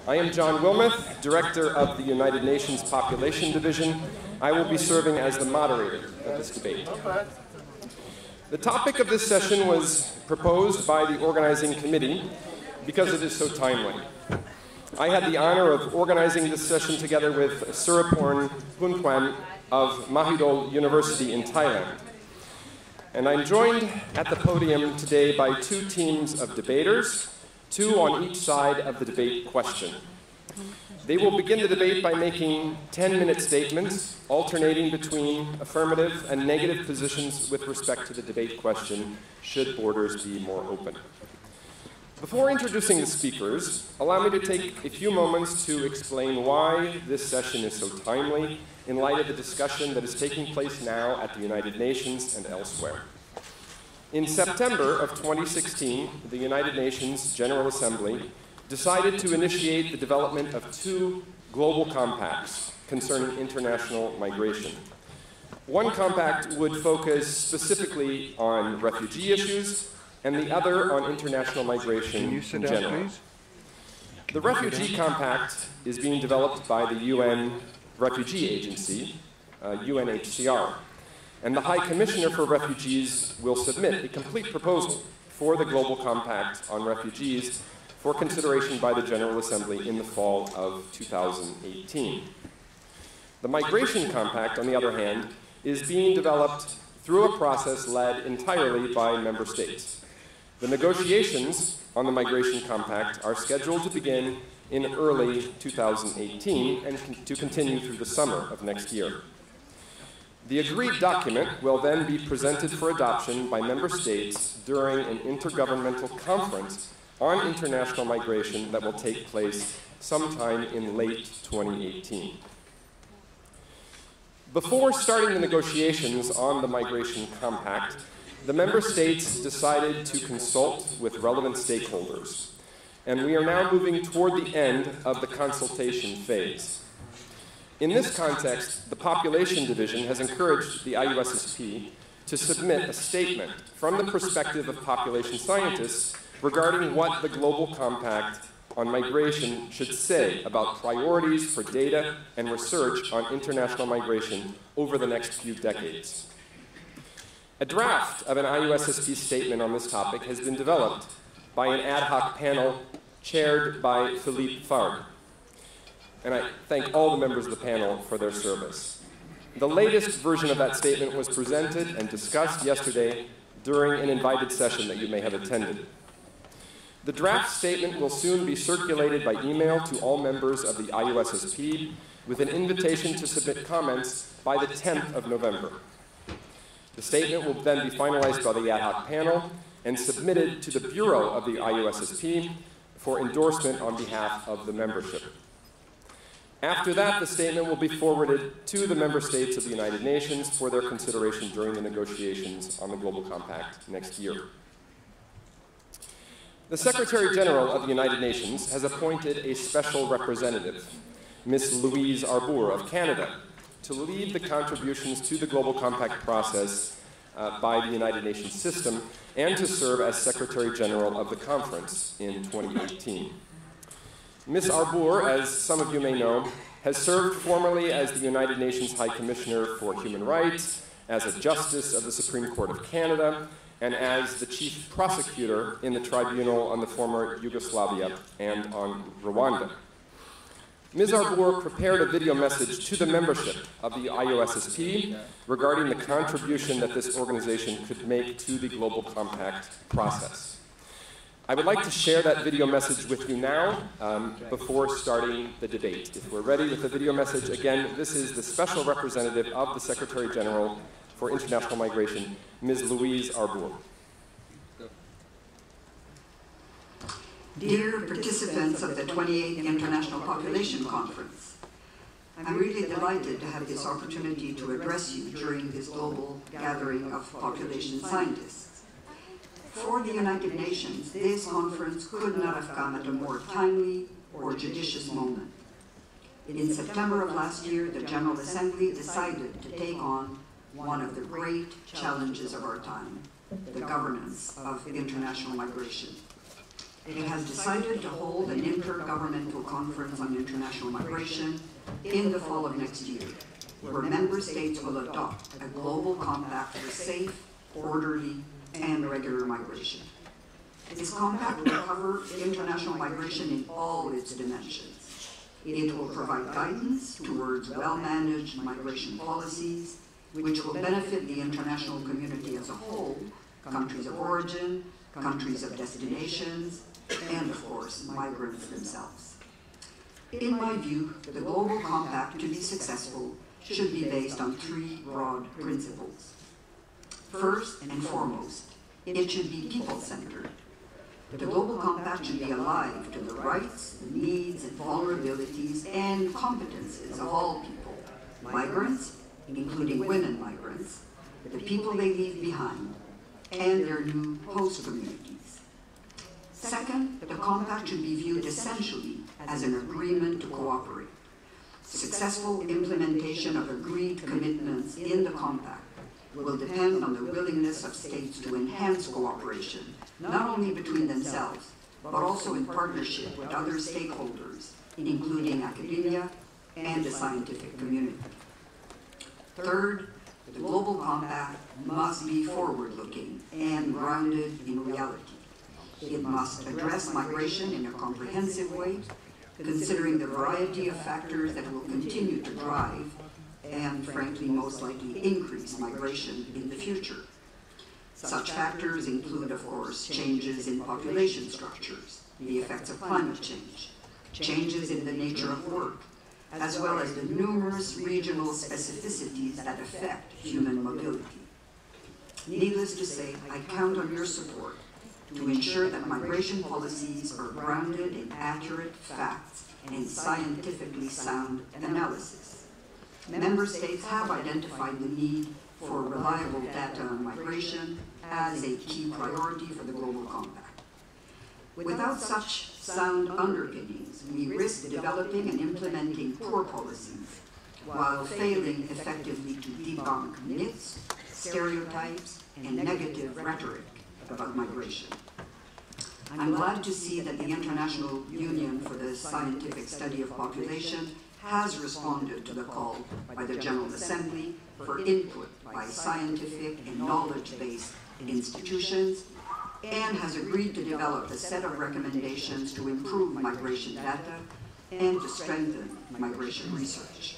I am John Wilmoth, Director of the United Nations Population Division. I will be serving as the moderator of this debate. The topic of this session was proposed by the organizing committee because it is so timely. I had the honor of organizing this session together with Suraporn Punpuan of Mahidol University in Thailand. And I'm joined at the podium today by two teams of debaters, two on each side of the debate question. They will begin the debate by making 10-minute statements, alternating between affirmative and negative positions with respect to the debate question, should borders be more open. Before introducing the speakers, allow me to take a few moments to explain why this session is so timely in light of the discussion that is taking place now at the United Nations and elsewhere. In September of 2016, the United Nations General Assembly decided to initiate the development of two global compacts concerning international migration. One compact would focus specifically on refugee issues, and the other on international migration in general. The Refugee Compact is being developed by the UN Refugee Agency, UNHCR, and the High Commissioner for Refugees will submit a complete proposal for the Global Compact on Refugees for consideration by the General Assembly in the fall of 2018. The Migration Compact, on the other hand, is being developed through a process led entirely by member states. The negotiations on the Migration Compact are scheduled to begin in early 2018 and to continue through the summer of next year. The agreed document will then be presented for adoption by member states during an intergovernmental conference on international migration that will take place sometime in late 2018. Before starting the negotiations on the Migration Compact, the member states decided to consult with relevant stakeholders, and we are now moving toward the end of the consultation phase. In this context, the Population Division has encouraged the IUSSP to submit a statement from the perspective of population scientists regarding what the Global Compact on Migration should say about priorities for data and research on international migration over the next few decades. A draft of an IUSSP statement on this topic has been developed by an ad hoc panel chaired by Philippe Farg. And I thank all the members of the panel for their service. The latest version of that statement was presented and discussed yesterday during an invited session that you may have attended. The draft statement will soon be circulated by email to all members of the IUSSP with an invitation to submit comments by the 10th of November. The statement will then be finalized by the ad hoc panel and submitted to the Bureau of the IUSSP for endorsement on behalf of the membership. After that, the statement will be forwarded to the member states of the United Nations for their consideration during the negotiations on the Global Compact next year. The Secretary General of the United Nations has appointed a special representative, Ms. Louise Arbour of Canada, to lead the contributions to the Global Compact process by the United Nations system and to serve as Secretary General of the conference in 2018. Ms. Arbour, as some of you may know, has served formerly as the United Nations High Commissioner for Human Rights, as a Justice of the Supreme Court of Canada, and as the Chief Prosecutor in the Tribunal on the former Yugoslavia and on Rwanda. Ms. Arbour prepared a video message to the membership of the IUSSP regarding the contribution that this organization could make to the Global Compact process. I would like to share that video message with you now before starting the debate. If we're ready with the video message, again, this is the special representative of the Secretary General for International Migration, Ms. Louise Arbour. Dear participants of the 28th International Population Conference, I'm really delighted to have this opportunity to address you during this global gathering of population scientists. For the United Nations, this conference could not have come at a more timely or judicious moment. In September of last year, the General Assembly decided to take on one of the great challenges of our time, the governance of international migration. It has decided to hold an in-person Intergovernmental Conference on International Migration in the fall of next year, where member states will adopt a global compact for safe, orderly, and regular migration. This compact will cover international migration in all its dimensions. It will provide guidance towards well-managed migration policies, which will benefit the international community as a whole, countries of origin, countries of destinations, and of course, migrants themselves. In my view, the Global Compact, to be successful, should be based on three broad principles. First and foremost, it should be people-centered. The Global Compact should be alive to the rights, the needs, and vulnerabilities and competences of all people, migrants, including women migrants, the people they leave behind, and their new host communities. Second, the Compact should be viewed essentially as an agreement to cooperate. Successful implementation of agreed commitments in the Compact will depend on the willingness of states to enhance cooperation, not only between themselves, but also in partnership with other stakeholders, including academia and the scientific community. Third, the Global Compact must be forward-looking and grounded in reality. It must address migration in a comprehensive way, considering the variety of factors that will continue to drive and, frankly, most likely increase migration in the future. Such factors include, of course, changes in population structures, the effects of climate change, changes in the nature of work, as well as the numerous regional specificities that affect human mobility. Needless to say, I count on your support to ensure that migration policies are grounded in accurate facts and scientifically sound analysis. Member states have identified the need for reliable data on migration as a key priority for the Global Compact. Without such sound underpinnings, we risk developing and implementing poor policies while failing effectively to debunk myths, stereotypes, and negative rhetoric about migration. I'm glad to see that the International Union for the Scientific Study of Population has responded to the call by the General Assembly for input by scientific and knowledge-based institutions, and has agreed to develop a set of recommendations to improve migration data and to strengthen migration research.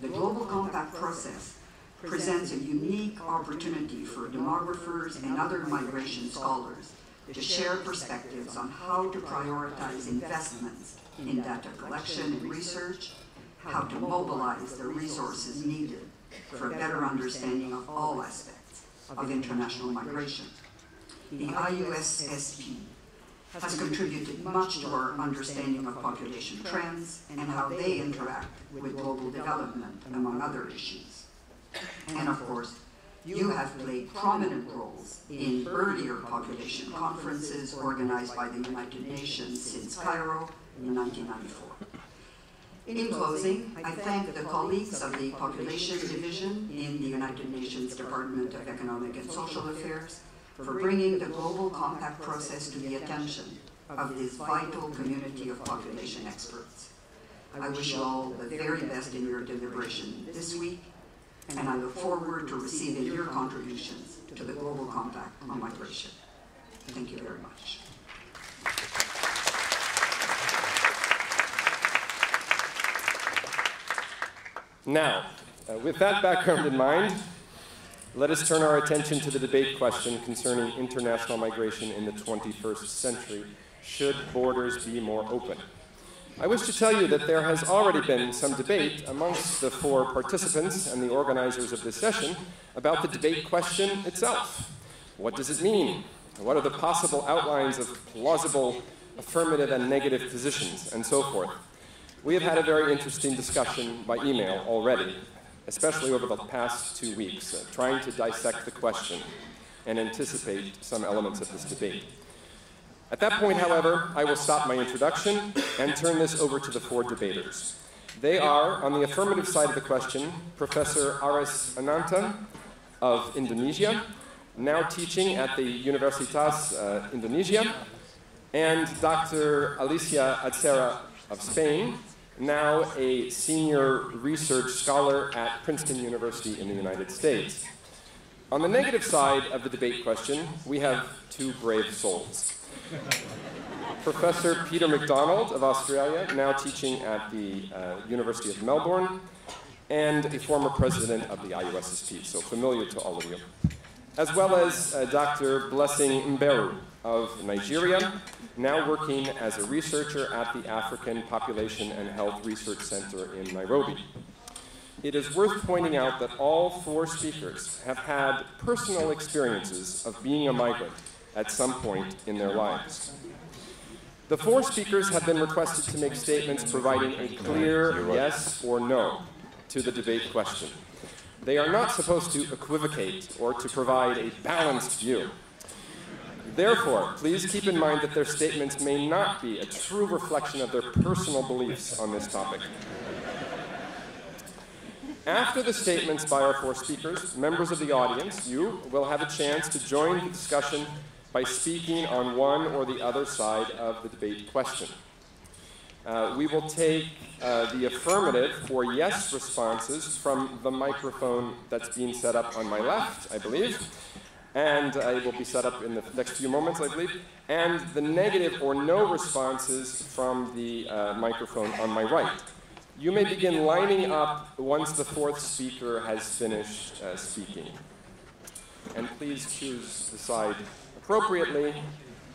The Global Compact process presents a unique opportunity for demographers and other migration scholars to share perspectives on how to prioritize investments in data collection and research, how to mobilize the resources needed for a better understanding of all aspects of international migration. The IUSSP has contributed much to our understanding of population trends and how they interact with global development, among other issues. And of course, you have played prominent roles in earlier population conferences organized by the United Nations since Cairo in 1994. In closing, I thank the colleagues of the Population Division in the United Nations Department of Economic and Social Affairs for bringing the Global Compact process to the attention of this vital community of population experts. I wish you all the very best in your deliberation this week, and I look forward to receiving your contributions to the Global Compact on migration. Thank you very much. Now, with that background in mind, let us turn our attention to the debate question concerning international migration in the 21st century. Should borders be more open? I wish to tell you that there has already been some debate amongst the four participants and the organizers of this session about the debate question itself. What does it mean? What are the possible outlines of plausible affirmative and negative positions, and so forth? We have had a very interesting discussion by email already, especially over the past 2 weeks, trying to dissect the question and anticipate some elements of this debate. At that point, however, I will stop my introduction and turn this over to the four debaters. They are, on the affirmative side of the question, Professor Aris Ananta of Indonesia, now teaching at the Universitas Indonesia, and Dr. Alicia Adsera of Spain, now a senior research scholar at Princeton University in the United States. On the negative side of the debate question, we have two brave souls. Professor Peter McDonald of Australia, now teaching at the University of Melbourne, and a former president of the IUSSP, so familiar to all of you. As well as Dr. Blessing Mberu of Nigeria, now working as a researcher at the African Population and Health Research Center in Nairobi. It is worth pointing out that all four speakers have had personal experiences of being a migrant at some point in their lives. The four speakers have been requested to make statements providing a clear yes or no to the debate question. They are not supposed to equivocate or to provide a balanced view. Therefore, please keep in mind that their statements may not be a true reflection of their personal beliefs on this topic. After the statements by our four speakers, members of the audience, you will have a chance to join the discussion by speaking on one or the other side of the debate question. We will take the affirmative or yes responses from the microphone that's being set up on my left, I believe, and it will be set up in the next few moments, I believe, and the negative or no responses from the microphone on my right. You may begin lining up once the fourth speaker has finished speaking. And please choose the side appropriately,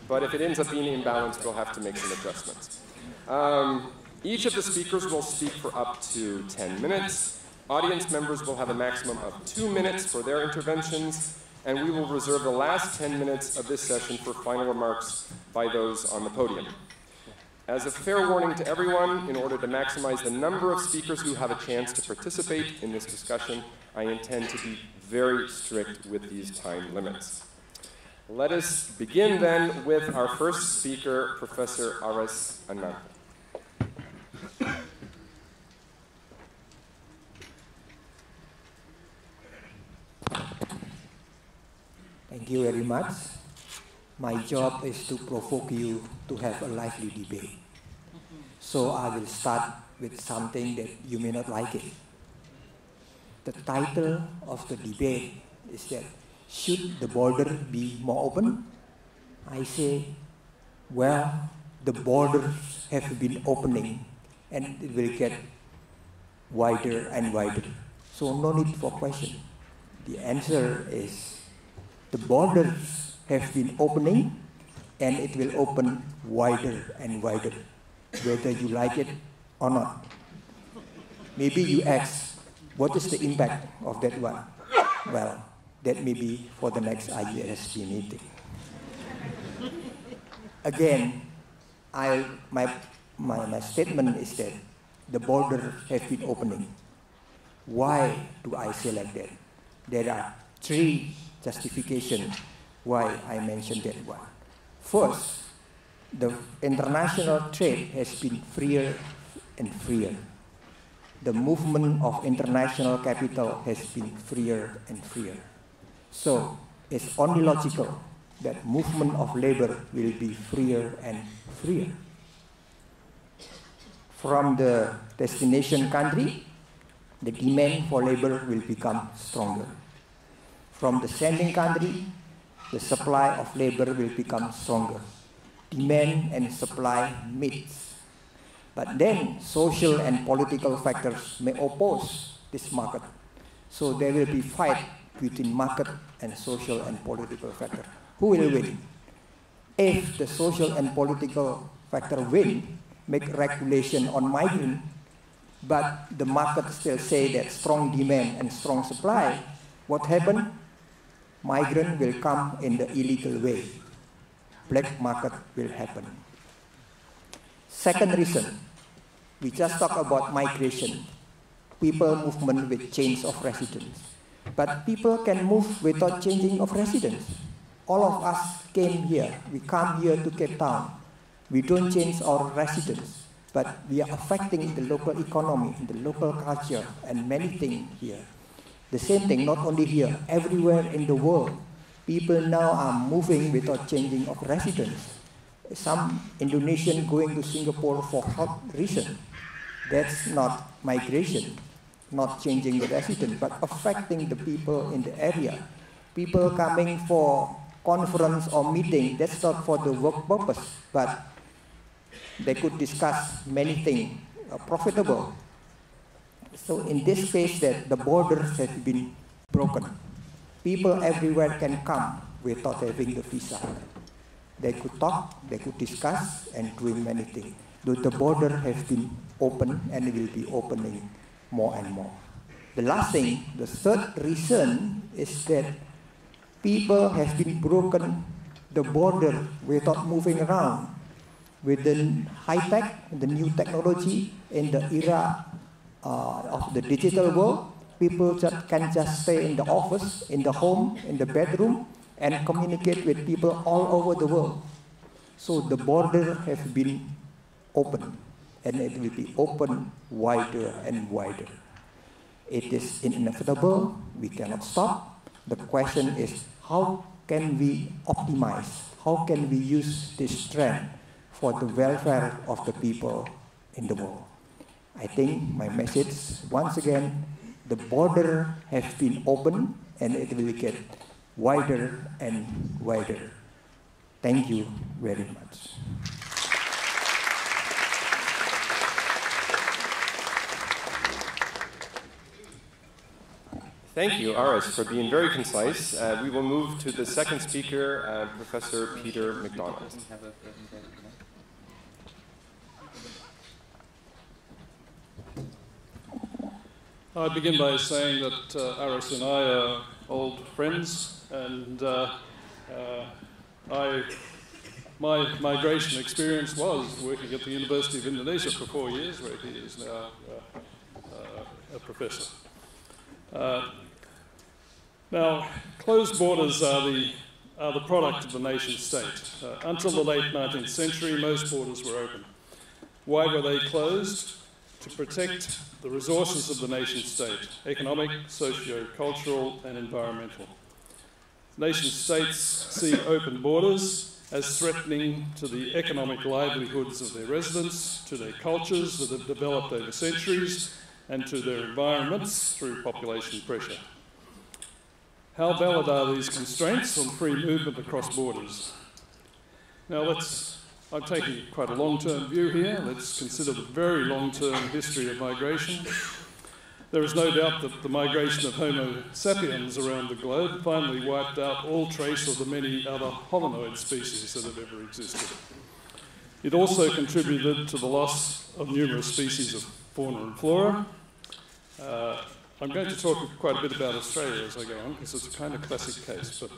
but if it ends up being imbalanced, we'll have to make some adjustments. Each of the speakers will speak for up to 10 minutes. Audience members will have a maximum of 2 minutes for their interventions, and we will reserve the last 10 minutes of this session for final remarks by those on the podium. As a fair warning to everyone, in order to maximize the number of speakers who have a chance to participate in this discussion, I intend to be very strict with these time limits. Let us begin then with our first speaker, Professor Aris Ananta. Thank you very much. My job is to provoke you to have a lively debate. So I will start with something that you may not like it. The title of the debate is that, should the border be more open? I say, well, the borders have been opening and it will get wider and wider. So no need for question. The answer is, the borders have been opening and it will open wider and wider, whether you like it or not. Maybe you ask, what is the impact of that one? Well, that may be for the next IUSSP meeting. Again, my statement is that the borders have been opening. Why do I say like that? There are three justifications why I mentioned that one. First, the international trade has been freer and freer. The movement of international capital has been freer and freer. So it's only logical that movement of labor will be freer and freer. From the destination country, the demand for labor will become stronger. From the sending country, the supply of labor will become stronger. Demand and supply meets. But then social and political factors may oppose this market. So there will be fight between market and social and political factor. Who will win? If the social and political factor win, make regulation on migrant, but the market still say that strong demand and strong supply, what happened? Migrant will come in the illegal way. Black market will happen. Second reason, we just talk about migration. People movement with change of residence. But people can move without changing of residence. All of us came here. We come here to Cape Town. We don't change our residence, but we are affecting the local economy, the local culture, and many things here. The same thing, not only here, everywhere in the world. People now are moving without changing of residence. some Indonesian going to Singapore for health reason. That's not migration, not changing the resident, but affecting the people in the area. People coming for conference or meeting, that's not for the work purpose, but they could discuss many things profitable. So in this case, that the borders have been broken. People everywhere can come without having the visa. They could talk, they could discuss, and doing many things. The border has been open and will be opening more and more. The last thing, the third reason is that people have been broken the border without moving around. With the high tech, the new technology, in the era of the digital world, people can just stay in the office, in the home, in the bedroom, and communicate with people all over the world. So the border has been open, and it will be open wider and wider. It is inevitable, we cannot stop. The question is, how can we optimize? How can we use this trend for the welfare of the people in the world? I think my message, once again, the border has been open and it will get wider and wider. Thank you very much. Thank you, Aris, for being very concise. We will move to the second speaker, Professor Peter McDonald. I'd begin by saying that Aris and I are old friends, and my migration experience was working at the University of Indonesia for 4 years, where he is now a professor. Now, closed borders are the product of the nation state. Until the late 19th century, most borders were open. Why were they closed? To protect the resources of the nation state, economic, socio-cultural and environmental. Nation states see open borders as threatening to the economic livelihoods of their residents, to their cultures that have developed over centuries, and to their environments through population pressure. How valid are these constraints on free movement across borders? Now I'm taking quite a long-term view here. Let's consider the very long-term history of migration. There is no doubt that the migration of Homo sapiens around the globe finally wiped out all trace of the many other hominoid species that have ever existed. It also contributed to the loss of numerous species of fauna and flora. I'm going to talk quite a bit about Australia as I go on, because it's a kind of classic case. But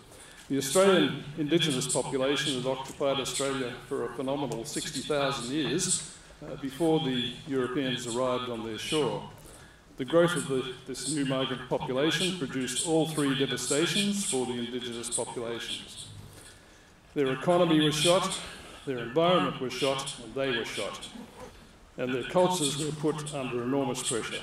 the Australian indigenous population had occupied Australia for a phenomenal 60,000 years before the Europeans arrived on their shore. The growth of this new migrant population produced all three devastations for the indigenous populations. Their economy was shot, their environment was shot, and they were shot. And their cultures were put under enormous pressure.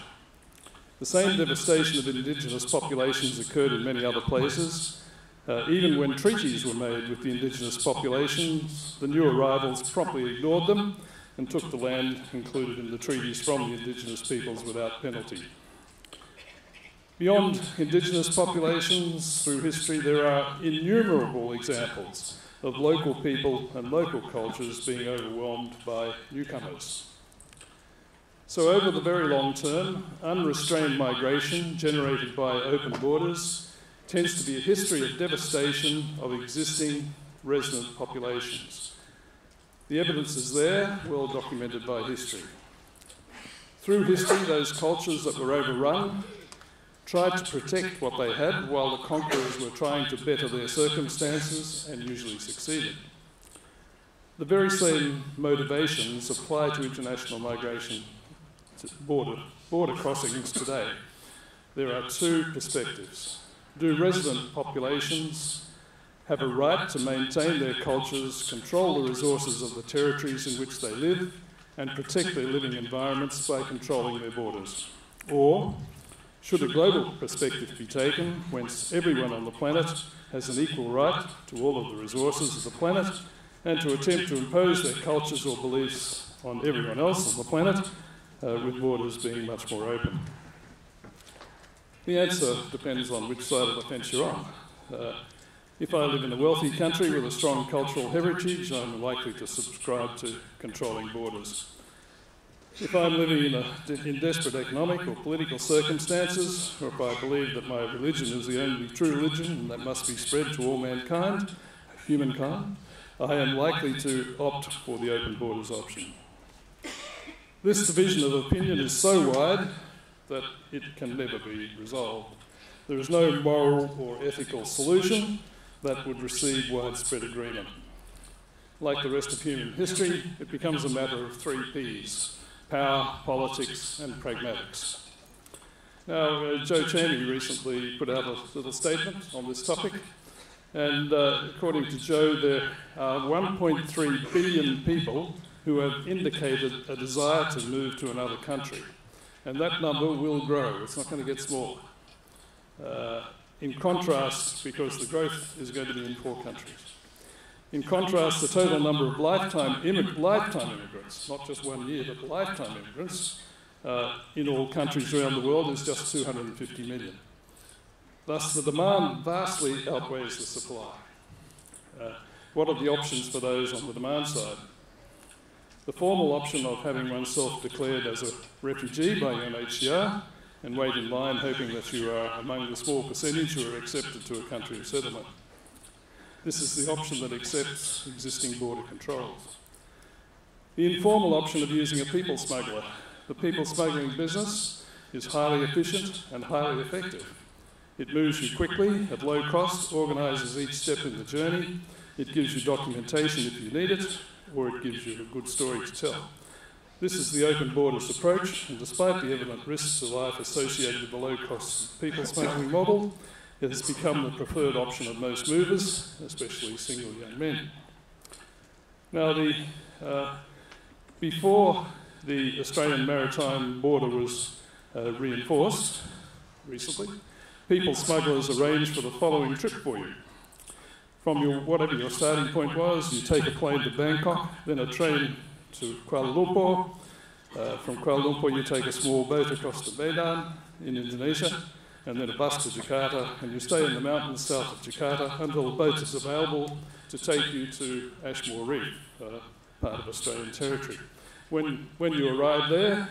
The same devastation of indigenous populations occurred in many other places. Even when treaties were made with the indigenous populations, the new arrivals promptly ignored them and took the land included in the treaties from the indigenous peoples without penalty. Beyond indigenous populations, through history, there are innumerable examples of local people and local cultures being overwhelmed by newcomers. So over the very long term, unrestrained migration generated by open borders tends to be a history of devastation of existing resident populations. The evidence is there, well documented by history. Through history, those cultures that were overrun tried to protect what they had while the conquerors were trying to better their circumstances and usually succeeded. The very same motivations apply to international migration border crossings today. There are two perspectives. Do resident populations have a right to maintain their cultures, control the resources of the territories in which they live, and protect their living environments by controlling their borders? Or should a global perspective be taken, whence everyone on the planet has an equal right to all of the resources of the planet, and to attempt to impose their cultures or beliefs on everyone else on the planet, with borders being much more open? The answer depends on which side of the fence you're on. If I live in a wealthy country with a strong cultural heritage, I'm likely to subscribe to controlling borders. If I'm living in desperate economic or political circumstances, or if I believe that my religion is the only true religion and that must be spread to all mankind, humankind, I am likely to opt for the open borders option. This division of opinion is so wide that it can never be resolved. There is no moral or ethical solution that would receive widespread agreement. Like the rest of human history, it becomes a matter of 3 Ps: power, politics, and pragmatics. Now, Joe Chamey recently put out a little statement on this topic, and according to Joe, there are 1.3 billion people who have indicated a desire to move to another country, and that number will grow. It's not going to get smaller. In contrast, because the growth is going to be in 4 countries. In contrast, the total number of lifetime immigrants, not just 1 year, but lifetime immigrants, in all countries around the world is just 250 million. Thus, the demand vastly outweighs the supply. What are the options for those on the demand side? The formal option of having oneself declared as a refugee by UNHCR and wait in line hoping that you are among the small percentage who are accepted to a country of settlement. This is the option that accepts existing border controls. The informal option of using a people smuggler. The people smuggling business is highly efficient and highly effective. It moves you quickly, at low cost, organises each step in the journey. It gives you documentation if you need it, or it gives you a good story to tell. This is the open borders approach, and despite the evident risks to life associated with the low-cost people smuggling model, it has become the preferred option of most movers, especially single young men. Now, before the Australian maritime border was reinforced recently, people smugglers arranged for the following trip for you. From whatever your starting point was, you take a plane to Bangkok, then a train to Kuala Lumpur. From Kuala Lumpur, you take a small boat across to Medan in Indonesia, and then a bus to Jakarta, and you stay in the mountains south of Jakarta until a boat is available to take you to Ashmore Reef, part of Australian territory. When you arrive there,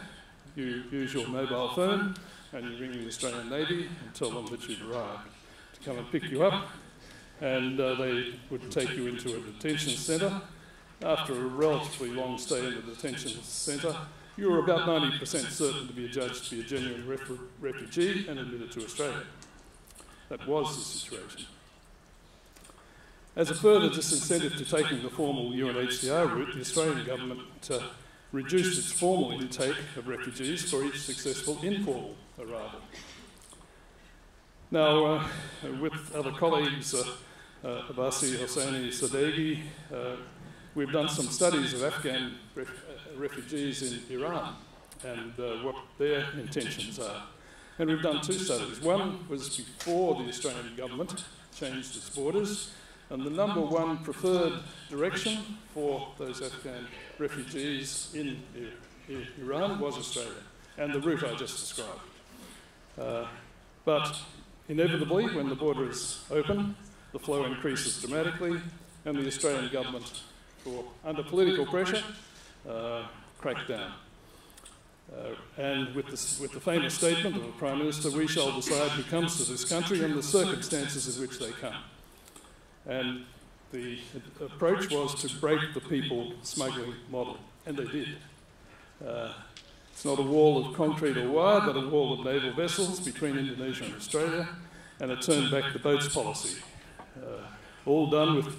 you use your mobile phone and you ring the Australian Navy and tell them that you've arrived to come and pick you up, and they would take you into a detention centre. After a relatively long stay in the detention centre, you were about 90% certain to be adjudged to be a genuine refugee and admitted to Australia. That was the situation. As a further disincentive to taking the formal UNHCR route, the Australian government reduced its formal intake of refugees for each successful informal arrival. Now, with other colleagues, Abasi Hosseini Sadeghi, we've done some studies of Afghan refugees in Iran and what their intentions are. And we've done 2 studies. One was before the Australian government changed its borders, and the number 1 preferred direction for those Afghan refugees in Iran was Australia, and the route I just described. But inevitably, when the border is open, the flow increases dramatically, and the Australian government, under political pressure, cracked down. And with the famous statement of the Prime Minister, we shall decide who comes to this country and the circumstances in which they come. And the approach was to break the people smuggling model, and they did. It's not a wall of concrete or wire, but a wall of naval vessels between Indonesia and Australia, and it turned back the boats policy. All done with,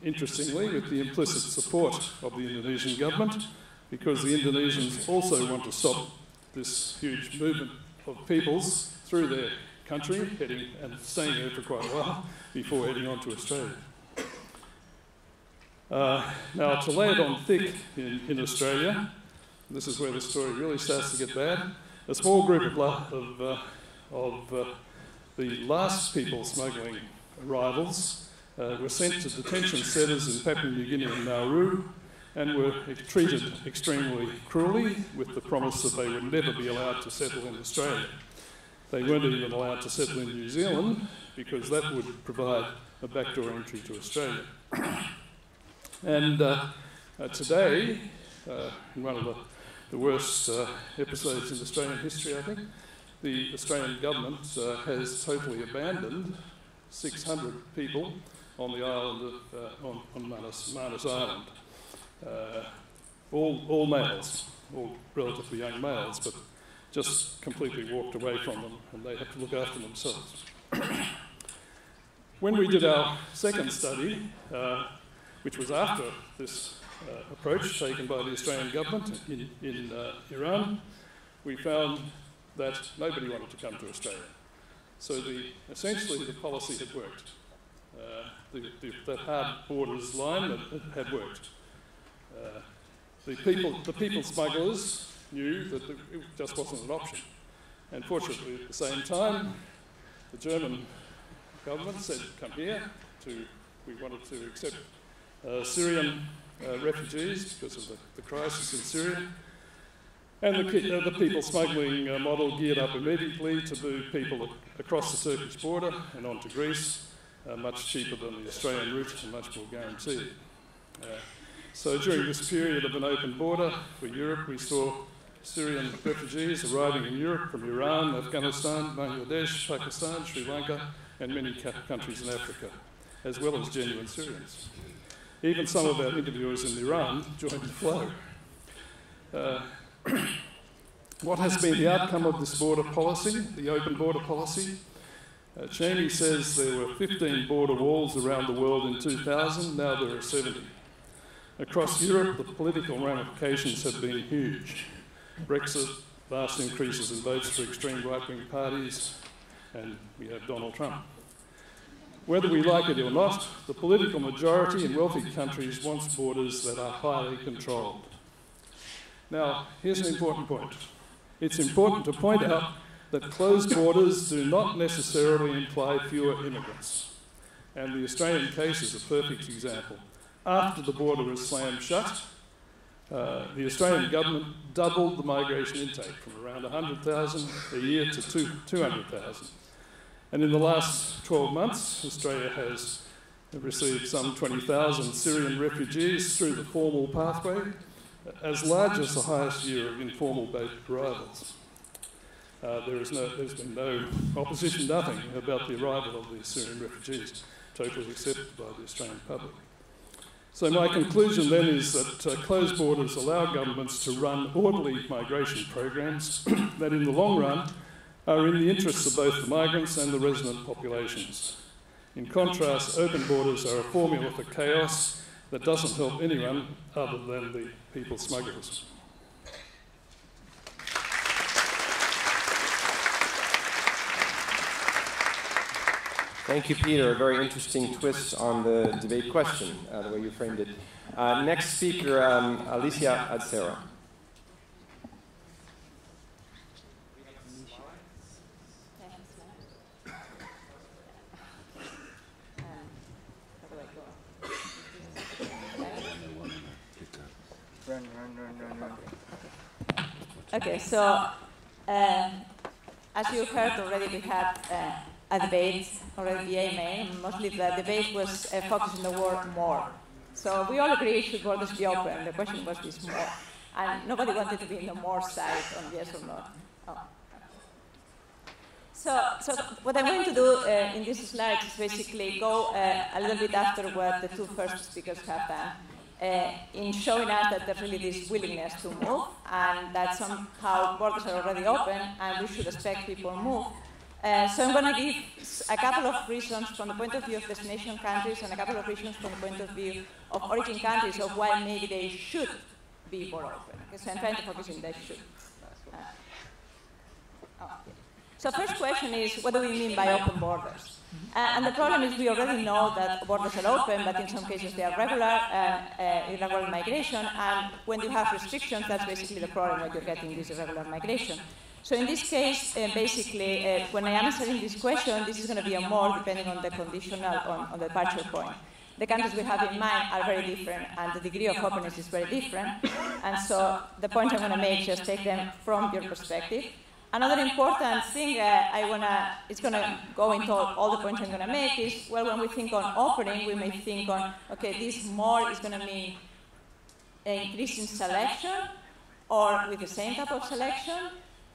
interestingly, with the implicit support of the Indonesian government, because the Indonesians also want to stop this huge movement of peoples through their country, heading and staying there for quite a while before heading on to Australia. Now, to lay it on thick in Australia, this is where the story really starts to get bad. A small group of the last people smuggling arrivals were sent to detention centres in Papua New Guinea and Nauru and were treated extremely cruelly with the promise that they would never be allowed to settle in Australia. They weren't even allowed to settle in New Zealand because that would provide a backdoor entry to Australia. And today, in one of the worst episodes in Australian history, I think, the Australian government has totally abandoned 600 people on the island of on Manus Island. All males, all relatively young males, but just completely walked away from them, and they have to look after themselves. When we did our second study, which was after this approach taken by the Australian government in Iran, we found that nobody wanted to come to Australia. So essentially the policy had worked. The hard borders line had worked. The people smugglers knew that it just wasn't an option. And fortunately, at the same time, the German government said, come here. We wanted to accept Syrian refugees because of the crisis in Syria. And the people smuggling model geared up immediately to move people across the Turkish border and onto Greece, much cheaper than the Australian route and much more guaranteed. So during this period of an open border for Europe, we saw Syrian refugees arriving in Europe from Iran, Afghanistan, Bangladesh, Pakistan, Sri Lanka, and many countries in Africa, as well as genuine Syrians. Even some of our interviewers in Iran joined the flow. What has been the outcome of this border policy, the open border policy? Cheney says there were 15 border walls around the world in 2000, now there are 70. Across Europe, the political ramifications have been huge. Brexit, vast increases in votes for extreme right-wing parties, and we have Donald Trump. Whether we like it or not, the political majority in wealthy countries wants borders that are highly controlled. Now, here's an important point. It's important to point out that closed borders do not necessarily imply fewer immigrants. And the Australian case is a perfect example. After the border was slammed shut, the Australian government doubled the migration intake from around 100,000 a year to 200,000. And in the last 12 months, Australia has received some 20,000 Syrian refugees through the formal pathway, as large as the highest year of informal boat arrivals. There's been no opposition, nothing about the arrival of these Syrian refugees, totally accepted by the Australian public. So my conclusion then is that closed borders allow governments to run orderly migration programs that in the long run are in the interests of both the migrants and the resident populations. In contrast, open borders are a formula for chaos that doesn't help anyone other than the people smugglers. Thank you, Peter. A very interesting twist on the debate question, the way you framed it. Next speaker, Alicia Adsera. Okay, so as you heard already, we had a debate already via email. Mostly the debate was focused on the word more. So we all agreed should borders be open. The question was this more. And nobody wanted to be in the more side on yes or no. Oh. So what I'm going to do in this slide is basically go a little bit after what the two first speakers have done. In showing us that there's really this willingness to move and that somehow borders are already open and we should expect people to move. So I'm going to give a couple of reasons from the point of view of destination countries and a couple of reasons from the point of view of origin countries of why maybe they should be more open. Okay, so I'm trying to focus on they should. So first question is, what do we mean by open borders? And the problem is we already know that borders are open, but in some cases they are regular, irregular migration, and when you have restrictions, that's basically the problem that you're getting this irregular migration. So in this case, basically, when I am answering this question, this is going to be a more depending on the conditional, on the departure point. The countries we have in mind are very different, and the degree of openness is very different. And so the point I'm going to make is just take them from your perspective. Another important thing it's going to go into all the points I'm going to make is, well, when we think on opening, we may think on, okay, this more is going to mean increasing selection, or with the same type of selection.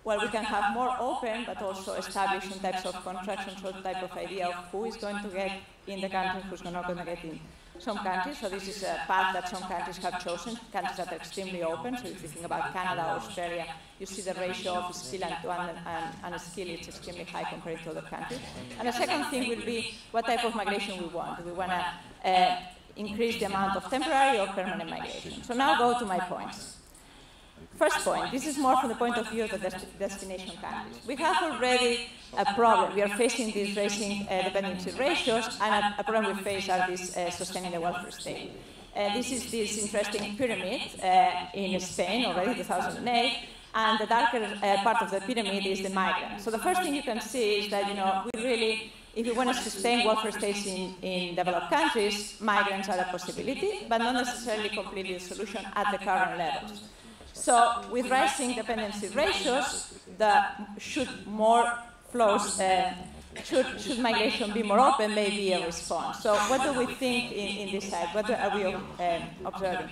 Well, we can have more open, but also establish some types of contracts, some sort of type of idea of who is going to get in the country, who's not going to get in some countries. So this is a path that some countries have chosen, countries that are extremely open. So if you think about Canada, Australia, you see the ratio of skill and skill is extremely high compared to other countries. And the second thing will be what type of migration we want. Do we want to increase the amount of temporary or permanent migration? So now go to my points. First point, this is more from the point of view of the destination countries. We have already a problem. We are facing these raising dependency ratios, and a problem we face are these sustaining the welfare state. This is this interesting pyramid in Spain already, 2008, and the darker part of the pyramid is the migrant. So the first thing you can see is that, we really, if you want to sustain welfare states in developed countries, migrants are a possibility, but not necessarily completely a solution at the current levels. So with rising dependency ratios, should more flows, should migration be more open, may be a response. So what do we think in this side? What are we observing?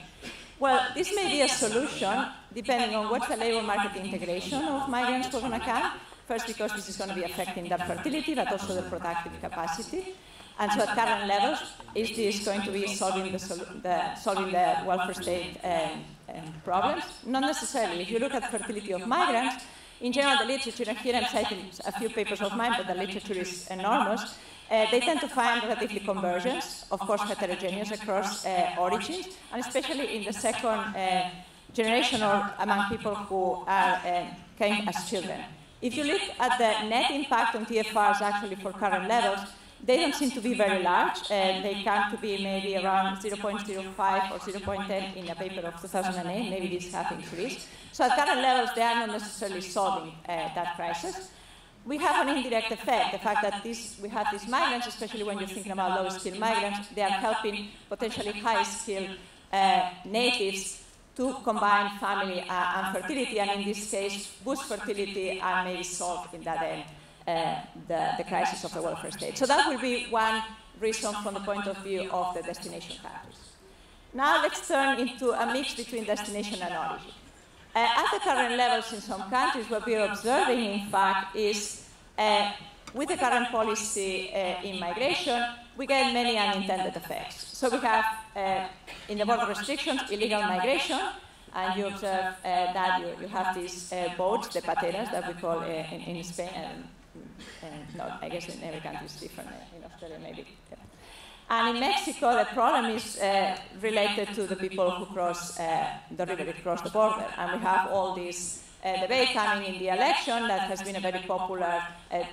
Well, this may be a solution depending on what's the labor market integration of migrants who are going to come. First, because this is going to be affecting the fertility, but also the productive capacity. And so at current levels, is this going to be solving the welfare state problems? Not necessarily. If you look at fertility of migrants, in general, the literature, and here I'm citing a few papers of mine, but the literature is enormous, they tend to find relatively convergence, of course heterogeneous across origins, and especially in the second generation or among people who came as children. If you look at the net impact on TFRs actually for current levels, they don't seem to be very large. They come to be maybe around 0.05 or 0.10 in a paper of 2008. Maybe this has increased. So at current levels, they are not necessarily solving that crisis. We have an indirect effect, the fact that we have these migrants, especially when you're thinking about low-skilled migrants, they are helping potentially high-skilled natives to combine family and fertility, and in this case, boost fertility and maybe solve in that end the crisis of the welfare state. So that will be one reason from the point of view of the destination countries. Now let's turn into a mix between destination and origin. At the current levels in some countries, what we are observing, in fact, is with the current policy in migration, we get many unintended effects. So we have, in the border restrictions, illegal migration, and you observe that you have these boats, the pateras, that we call in Spain, no, I guess in every country it's different, in Australia maybe. Yeah. And in Mexico, the problem is related to the people who cross the river, cross the border. And we have all this debate coming in the election that has been a very popular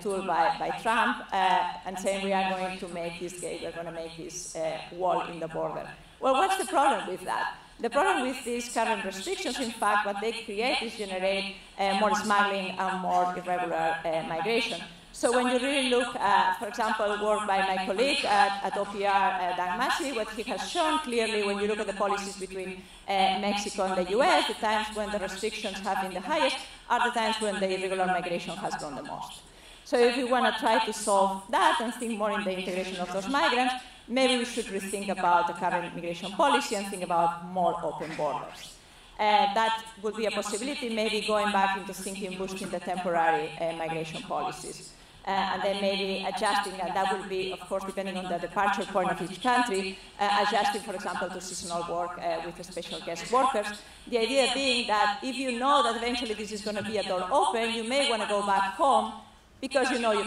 tool by Trump, and saying we are going to make this gate, we're going to make this wall in the border. Well, what's the problem with that? The problem with these current restrictions, in fact, what they create is generate more smuggling and more irregular migration. So when you really look at, for example, work by my colleague at OPR, Dan Massey, what he has shown clearly when you look at the policies between Mexico and the US, the times when the restrictions have been the highest are the times when the irregular migration has grown the most. So if you want to try to solve that and think more in the integration of those migrants, maybe we should rethink about the current immigration policy and think about more open borders. That would be a possibility, maybe going back into thinking, boosting the temporary migration policies. And then maybe adjusting, and that will be, of course, depending on the departure point of each country, adjusting, for example, to seasonal work with special guest workers. The idea being that if you know that eventually this is going to be a door open, you may want to go back home because you know you're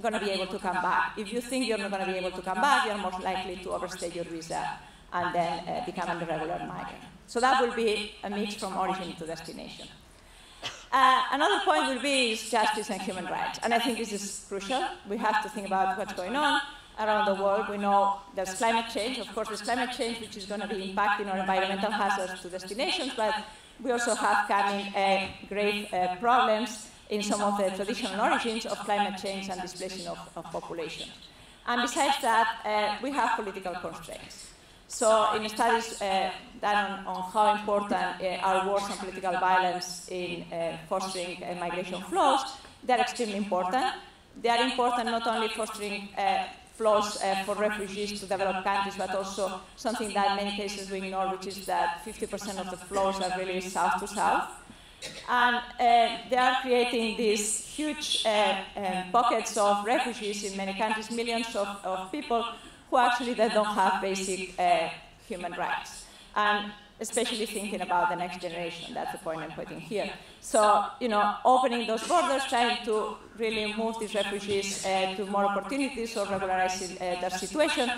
going to be able to come back. If you think you're not going to be able to come back, you're most likely to overstay your visa and then become an irregular migrant. So that will be a mix from origin to destination. Another point will be justice and human rights. And I think this is crucial. We have to think about what's going on around the world. We know there's climate change. Of course, there's climate change, which is going to be impacting our environmental hazards to destinations, but we also have coming grave problems in some of the traditional origins of climate change and displacing of population. And besides that, we have political constraints. So in studies done on how important are wars and political violence in fostering migration flows, they're extremely important. They are important not only fostering flows for refugees to developed countries, but also something that in many cases we ignore, which is that 50% of the flows are really south to south. And they are creating these huge pockets of refugees in many countries, millions of people who actually they don't have basic human rights. And especially thinking about the next generation, that's the point I'm putting here. So, opening those borders, trying to really move these refugees to more opportunities or regularizing their situation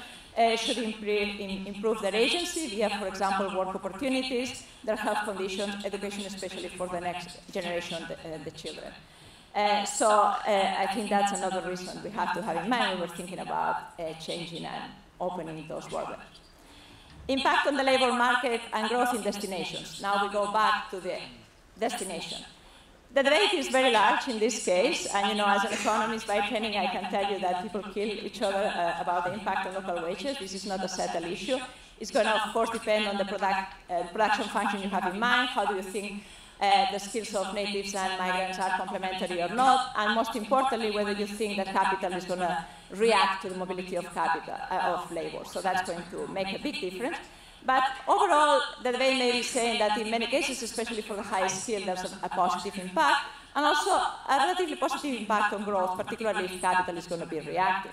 should improve their agency via, for example, work opportunities, their health conditions, education, especially for the next generation, the children. So I think that's another reason we have to have in mind when we're thinking about changing and opening those borders. Impact on the labor market and growth in destinations. Now we go back to the destination. The debate is very large in this case, and as an economist by training, I can tell you that people kill each other about the impact on local wages. This is not a settled issue. It's going to, of course, depend on the production function you have in mind. How do you think the skills of natives and migrants are complementary or not? And most importantly, whether you think that capital is going to react to the mobility of capital, of labor. So that's going to make a big difference. But overall, the debate may be saying that in many cases, especially for the high skill, there's a positive impact, and also a relatively positive impact on growth, particularly if capital is going to be reactive.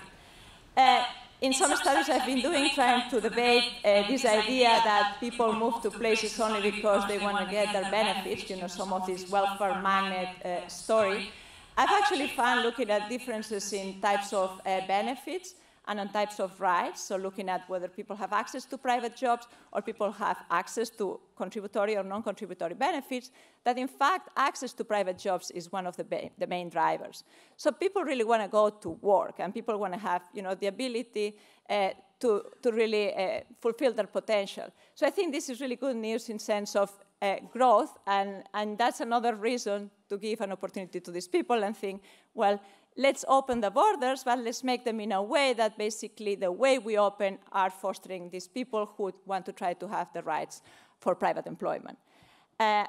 In some studies I've been doing, trying to debate this idea that people move to places only because they want to get their benefits, some of this welfare magnet story, I've actually found, looking at differences in types of benefits and on types of rights, so looking at whether people have access to private jobs or people have access to contributory or non-contributory benefits, that in fact access to private jobs is one of the main drivers. So people really want to go to work, and people want to have the ability to really fulfill their potential. So I think this is really good news in sense of growth, and that's another reason to give an opportunity to these people and think, well, let's open the borders, but let's make them in a way that basically the way we open are fostering these people who want to try to have the rights for private employment.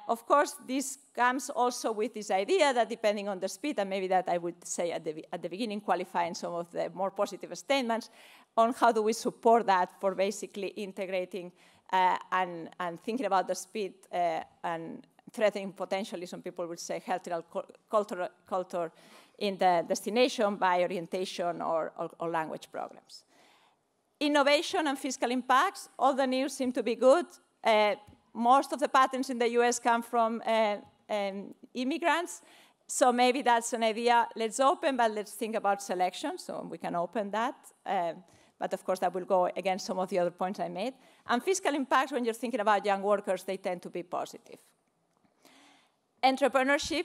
Of course, this comes also with this idea that depending on the speed, and maybe that I would say at the beginning, qualifying some of the more positive statements on how do we support that for basically integrating and thinking about the speed and threatening potentially, some people would say, healthy culture in the destination by orientation or language programs. Innovation and fiscal impacts, all the news seem to be good. Most of the patents in the US come from immigrants, so maybe that's an idea. Let's open, but let's think about selection, so we can open that. But of course, that will go against some of the other points I made. And fiscal impacts, when you're thinking about young workers, they tend to be positive. Entrepreneurship,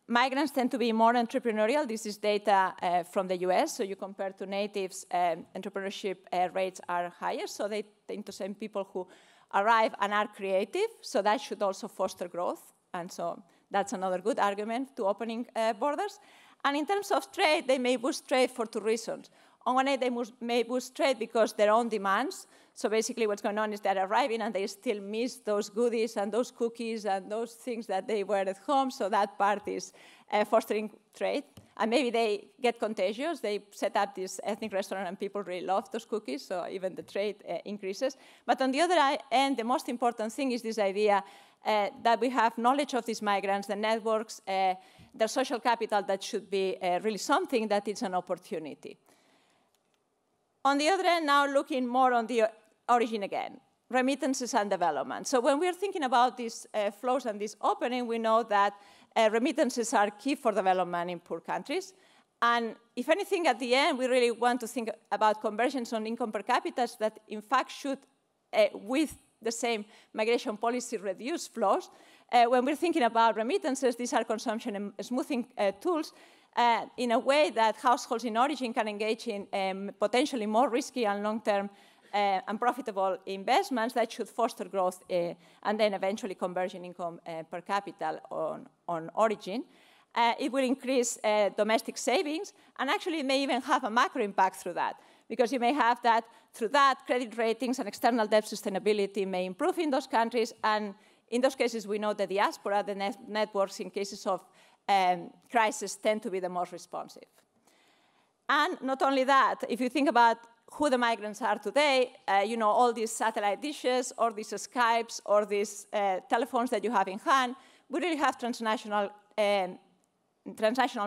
migrants tend to be more entrepreneurial. This is data from the US. So you compare to natives, entrepreneurship rates are higher. So they tend to send people who arrive and are creative. So that should also foster growth. And so that's another good argument to opening borders. And in terms of trade, they may boost trade for two reasons. On one hand, they may boost trade because their own demands. So basically what's going on is they're arriving and they still miss those goodies and those cookies and those things that they were at home. So that part is fostering trade. And maybe they get contagious. They set up this ethnic restaurant and people really love those cookies. So even the trade increases. But on the other end, the most important thing is this idea that we have knowledge of these migrants, the networks, their social capital that should be really something that is an opportunity. On the other end, now looking more on the origin again, remittances and development. So when we're thinking about these flows and this opening, we know that remittances are key for development in poor countries. And if anything, at the end, we really want to think about conversions on income per capita that in fact should, with the same migration policy reduce flows. When we're thinking about remittances, these are consumption and smoothing tools in a way that households in origin can engage in potentially more risky and long-term unprofitable investments that should foster growth and then eventually conversion income per capita on origin. It will increase domestic savings, and actually it may even have a macro impact through that, because you may have that through that credit ratings and external debt sustainability may improve in those countries, and in those cases we know that the diaspora, the networks in cases of crisis tend to be the most responsive. And not only that, if you think about who the migrants are today, you know, all these satellite dishes or these Skypes or these telephones that you have in hand, we really have transnational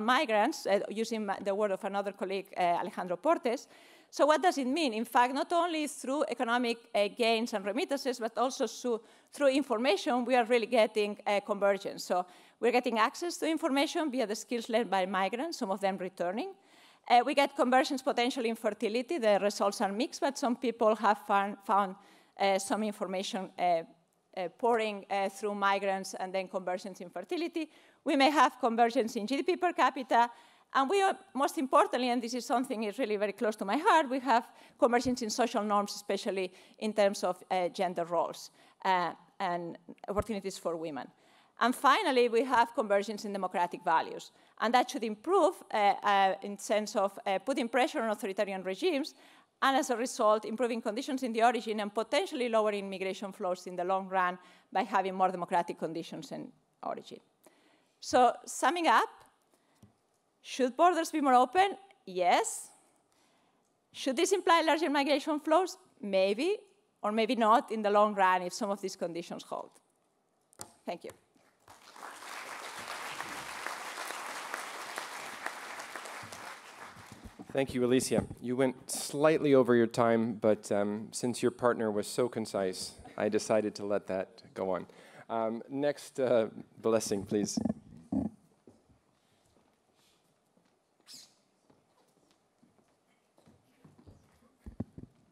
migrants, using the word of another colleague, Alejandro Portes. So what does it mean? In fact, not only through economic gains and remittances, but also through information, we are really getting convergence. So we're getting access to information via the skills learned by migrants, some of them returning. We get conversions potentially in fertility. The results are mixed, but some people have found some information pouring through migrants and then conversions in fertility. We may have conversions in GDP per capita. And we are, most importantly, and this is something that's really very close to my heart, we have conversions in social norms, especially in terms of gender roles and opportunities for women. And finally, we have conversions in democratic values. And that should improve in sense of putting pressure on authoritarian regimes, and as a result, improving conditions in the origin and potentially lowering migration flows in the long run by having more democratic conditions in origin. So summing up, should borders be more open? Yes. Should this imply larger migration flows? Maybe, or maybe not in the long run if some of these conditions hold. Thank you. Thank you, Alicia. You went slightly over your time, but since your partner was so concise, I decided to let that go on. Next, Blessing, please.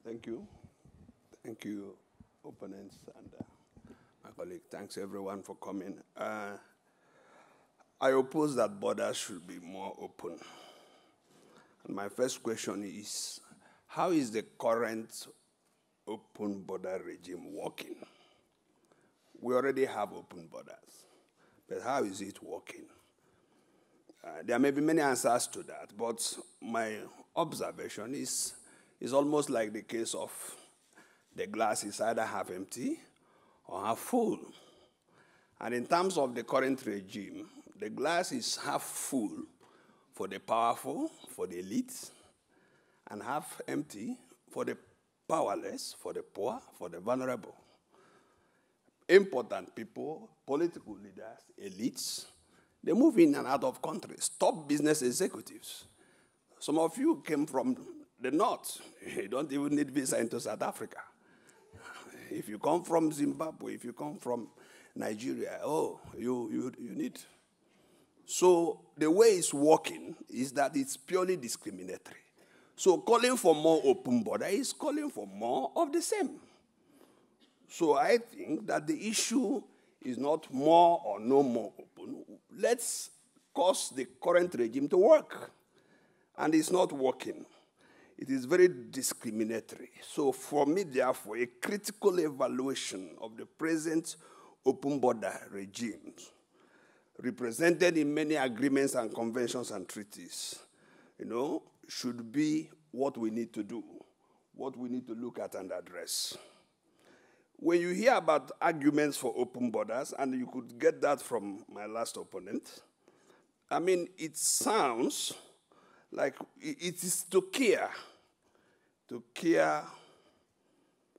Thank you. Thank you, opponents and my colleague. Thanks, everyone, for coming. I oppose that borders should be more open. And my first question is, how is the current open border regime working? We already have open borders, but how is it working? There may be many answers to that, but my observation is almost like the case of the glass is either half empty or half full. And in terms of the current regime, the glass is half full for the powerful, for the elites, and half empty for the powerless, for the poor, for the vulnerable. Important people, political leaders, elites, they move in and out of countries. Top business executives. Some of you came from the north. You don't even need visa into South Africa. If you come from Zimbabwe, if you come from Nigeria, oh, you need. So the way it's working is that it's purely discriminatory. So calling for more open border is calling for more of the same. So I think that the issue is not more or no more open. Let's cause the current regime to work. And it's not working. It is very discriminatory. So for me, therefore, a critical evaluation of the present open border regimes, represented in many agreements and conventions and treaties, should be what we need to do, what we need to look at and address. When you hear about arguments for open borders, and you could get that from my last opponent, I mean, it sounds like it is to care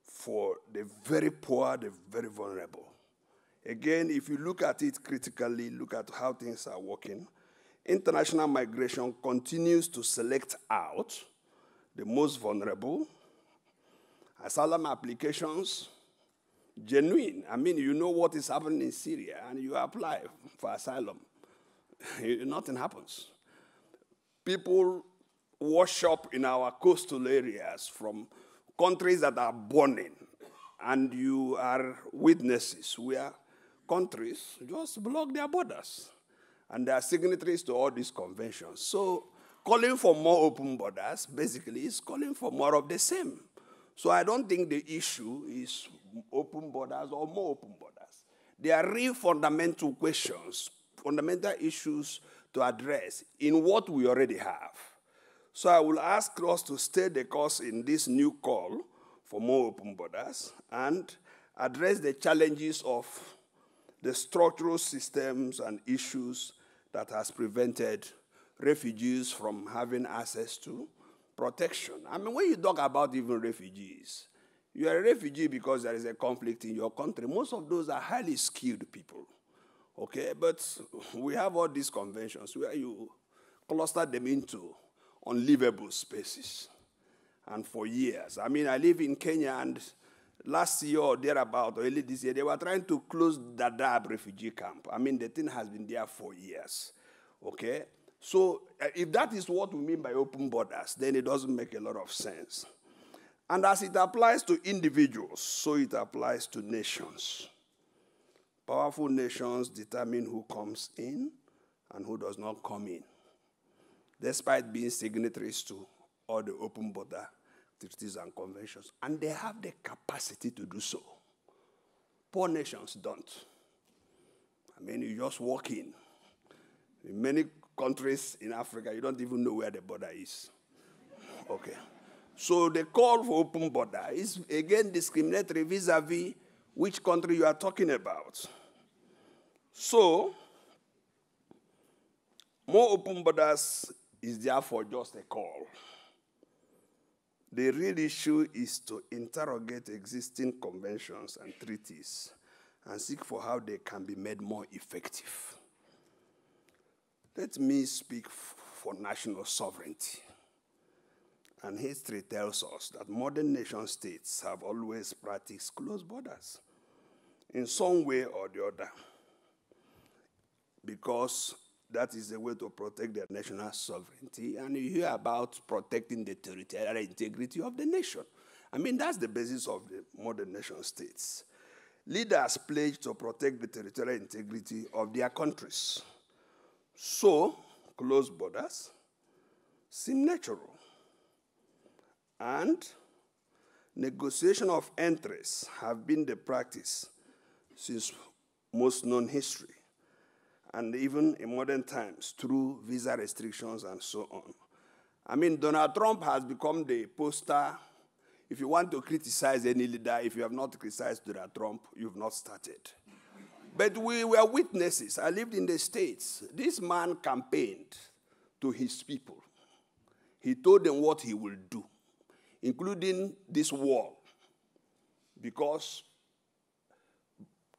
for the very poor, the very vulnerable. Again, if you look at it critically, look at how things are working, international migration continues to select out the most vulnerable. Asylum applications, genuine. I mean, you know what is happening in Syria, and you apply for asylum. Nothing happens. People wash up in our coastal areas from countries that are burning. and you are witnesses where countries just block their borders. And they are signatories to all these conventions. So calling for more open borders basically is calling for more of the same. So I don't think the issue is open borders or more open borders. There are real fundamental questions, fundamental issues to address in what we already have. So I will ask us to stay the course in this new call for more open borders and address the challenges of the structural systems and issues that has prevented refugees from having access to protection. I mean, when you talk about even refugees, you are a refugee because there is a conflict in your country. Most of those are highly skilled people, okay? But we have all these conventions where you cluster them into unlivable spaces. And for years, I mean, I live in Kenya, and last year or thereabout, or early this year, they were trying to close the Dadaab refugee camp. I mean, the thing has been there for years, okay? So if that is what we mean by open borders, then it doesn't make a lot of sense. And as it applies to individuals, so it applies to nations. Powerful nations determine who comes in and who does not come in, despite being signatories to all the open border treaties and conventions. And they have the capacity to do so. Poor nations don't. I mean, you just walk in. In many countries in Africa, you don't even know where the border is. Okay. So the call for open border is, again, discriminatory vis-a-vis which country you are talking about. So, more open borders is therefore just a call. The real issue is to interrogate existing conventions and treaties and seek for how they can be made more effective. Let me speak for national sovereignty. And history tells us that modern nation states have always practiced close borders in some way or the other, because that is the way to protect their national sovereignty. And you hear about protecting the territorial integrity of the nation. I mean, that's the basis of the modern nation states. Leaders pledge to protect the territorial integrity of their countries. So, close borders seem natural. And negotiation of interests have been the practice since most known history, and even in modern times through visa restrictions and so on. I mean, Donald Trump has become the poster. If you want to criticize any leader, if you have not criticized Donald Trump, you've not started. But we were witnesses. I lived in the States. This man campaigned to his people. He told them what he will do, including this wall, because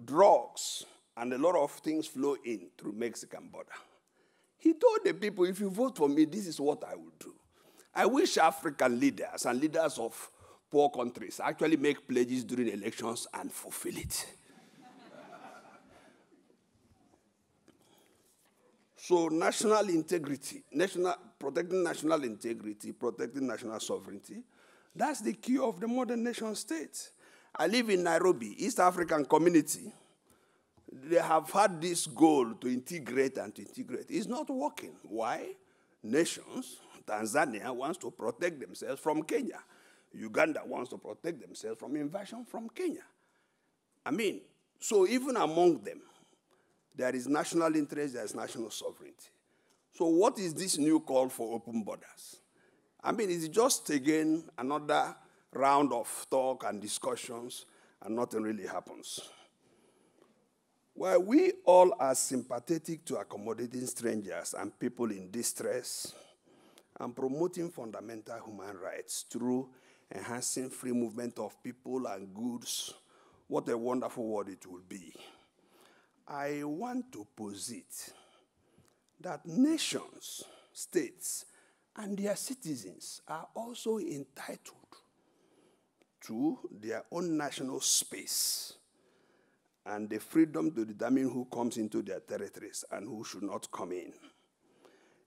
drugs and a lot of things flow in through Mexican border. He told the people, if you vote for me, this is what I will do. I wish African leaders and leaders of poor countries actually make pledges during elections and fulfill it. So national integrity, protecting national integrity, protecting national sovereignty, that's the key of the modern nation state. I live in Nairobi, East African community. They have had this goal to integrate and to integrate. It's not working. Why? Nations, Tanzania wants to protect themselves from Kenya. Uganda wants to protect themselves from invasion from Kenya. I mean, so even among them, there is national interest, there is national sovereignty. So what is this new call for open borders? I mean, it's just, again, another round of talk and discussions, and nothing really happens. While we all are sympathetic to accommodating strangers and people in distress and promoting fundamental human rights through enhancing free movement of people and goods, what a wonderful world it will be. I want to posit that nations, states, and their citizens are also entitled to their own national space and the freedom to determine who comes into their territories and who should not come in.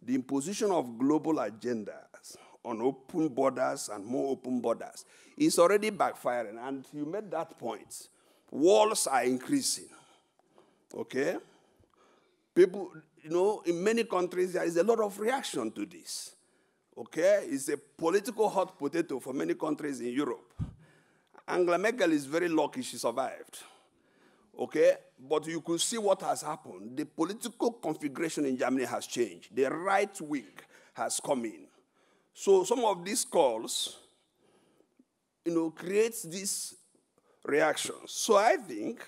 The imposition of global agendas on open borders and more open borders is already backfiring. And you made that point. Walls are increasing. Okay? People, in many countries, there is a lot of reaction to this. Okay? It's a political hot potato for many countries in Europe. Angela Merkel is very lucky she survived. Okay? But you could see what has happened. The political configuration in Germany has changed. The right wing has come in. So some of these calls, creates these reactions. So I think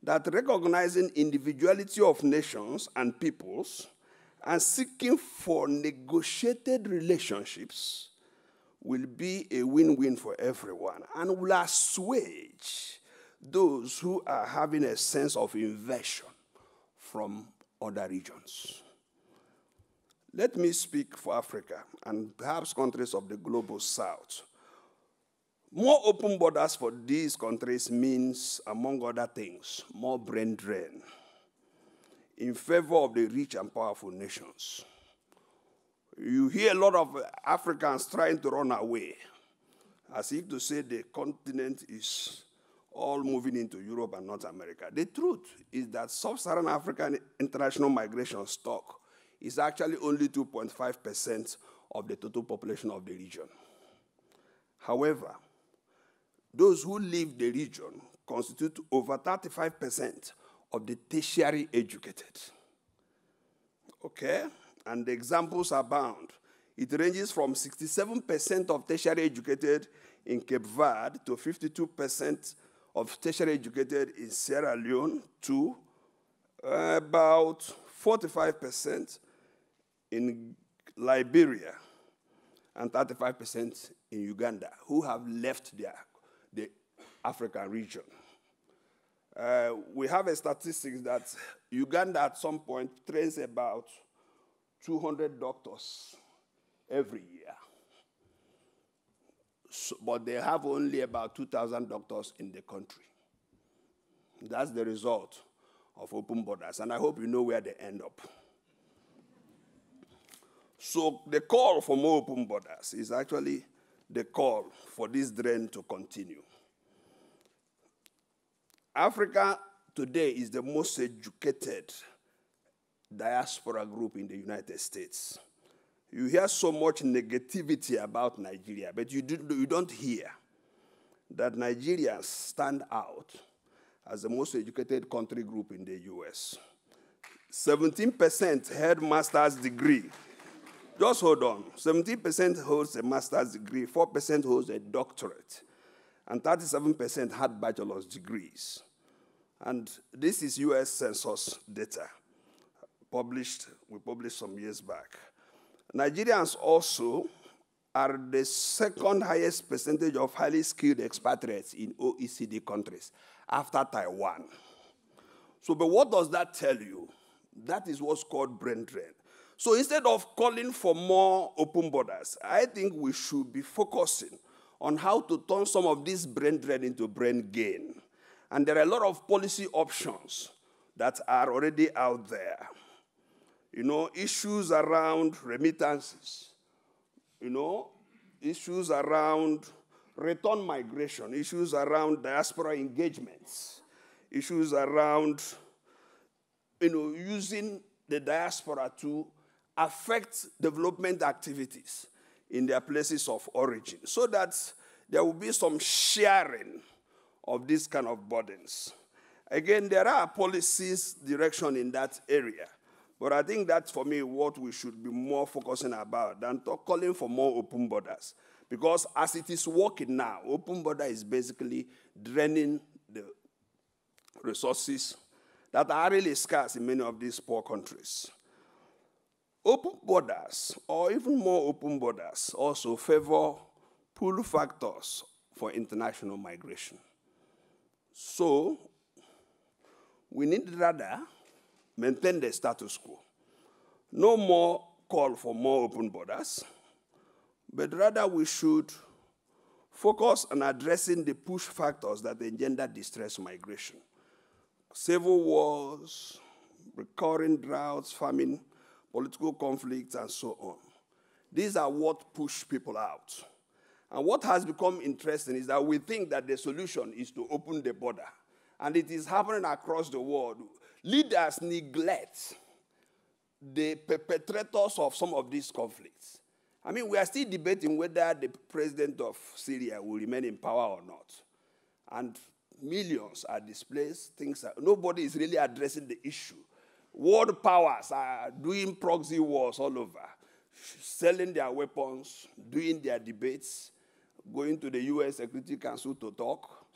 that recognizing individuality of nations and peoples and seeking for negotiated relationships will be a win-win for everyone and will assuage those who are having a sense of invasion from other regions. Let me speak for Africa and perhaps countries of the global south. More open borders for these countries means, among other things, more brain drain in favor of the rich and powerful nations. You hear a lot of Africans trying to run away, as if to say the continent is all moving into Europe and North America. The truth is that sub-Saharan African international migration stock is actually only 2.5% of the total population of the region. However, those who leave the region constitute over 35% of the tertiary educated. Okay? And the examples abound. It ranges from 67% of tertiary educated in Cape Verde to 52% of tertiary educated in Sierra Leone to about 45% in Liberia and 35% in Uganda, who have left the African region. We have a statistic that Uganda at some point trains about 200 doctors every year. So, but they have only about 2,000 doctors in the country. That's the result of open borders, and I hope you know where they end up. So the call for more open borders is actually the call for this drain to continue. Africa today is the most educated diaspora group in the United States. You hear so much negativity about Nigeria, but you don't hear that Nigerians stand out as the most educated country group in the US. 17% had master's degree. Just hold on. 17% holds a master's degree, 4% holds a doctorate, and 37% had bachelor's degrees. And this is US Census data we published some years back. Nigerians also are the second highest percentage of highly skilled expatriates in OECD countries after Taiwan. So, but what does that tell you? That is what's called brain drain. So instead of calling for more open borders, I think we should be focusing on how to turn some of this brain drain into brain gain. And there are a lot of policy options that are already out there. Issues around remittances, issues around return migration, issues around diaspora engagements, issues around, using the diaspora to affect development activities in their places of origin so that there will be some sharing of these kind of burdens. Again, there are policies, direction in that area. But I think that's, for me, what we should be more focusing about than calling for more open borders. Because as it is working now, open border is basically draining the resources that are really scarce in many of these poor countries. Open borders, or even more open borders, also favor pull factors for international migration. So we need rather maintain the status quo. No more call for more open borders, but rather we should focus on addressing the push factors that engender distress migration. Civil wars, recurring droughts, famine, political conflicts, and so on. These are what push people out. And what has become interesting is that we think that the solution is to open the border. And it is happening across the world. Leaders neglect the perpetrators of some of these conflicts. I mean, we are still debating whether the president of Syria will remain in power or not. And millions are displaced. Nobody is really addressing the issue. World powers are doing proxy wars all over, selling their weapons, doing their debates, going to the UN Security Council to talk,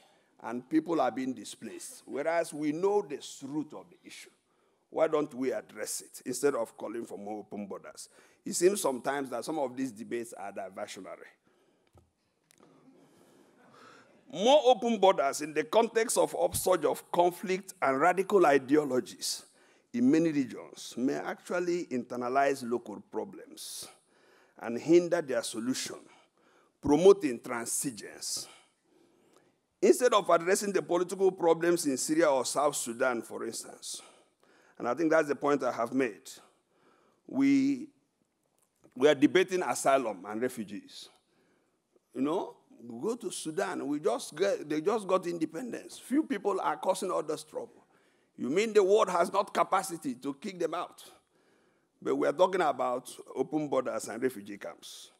and people are being displaced. Whereas we know the root of the issue. Why don't we address it instead of calling for more open borders? It seems sometimes that some of these debates are diversionary. More open borders in the context of upsurge of conflict and radical ideologies in many regions may actually internalize local problems and hinder their solution, promoting transigence. Instead of addressing the political problems in Syria or South Sudan, for instance, and I think that's the point I have made, we are debating asylum and refugees. You know, we go to Sudan, they just got independence. Few people are causing all this trouble. You mean the world has not capacity to kick them out? But we are talking about open borders and refugee camps.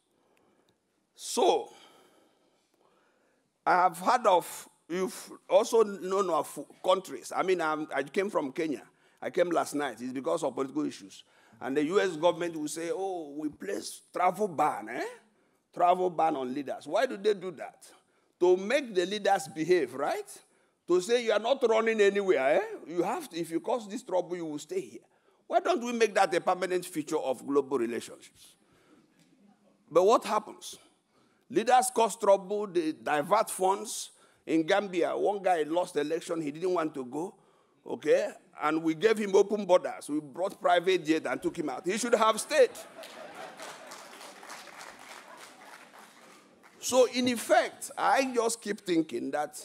So, I have heard of, you've also known of countries. I mean, I came from Kenya. I came last night. It's because of political issues. And the US government will say, oh, we place travel ban, Travel ban on leaders. Why do they do that? To make the leaders behave, right? To say you are not running anywhere, You have to, if you cause this trouble, you will stay here. Why don't we make that a permanent feature of global relationships? But what happens? Leaders cause trouble, they divert funds. In Gambia, one guy lost the election, he didn't want to go, okay? And we gave him open borders. We brought private jet and took him out. He should have stayed. So in effect, I just keep thinking that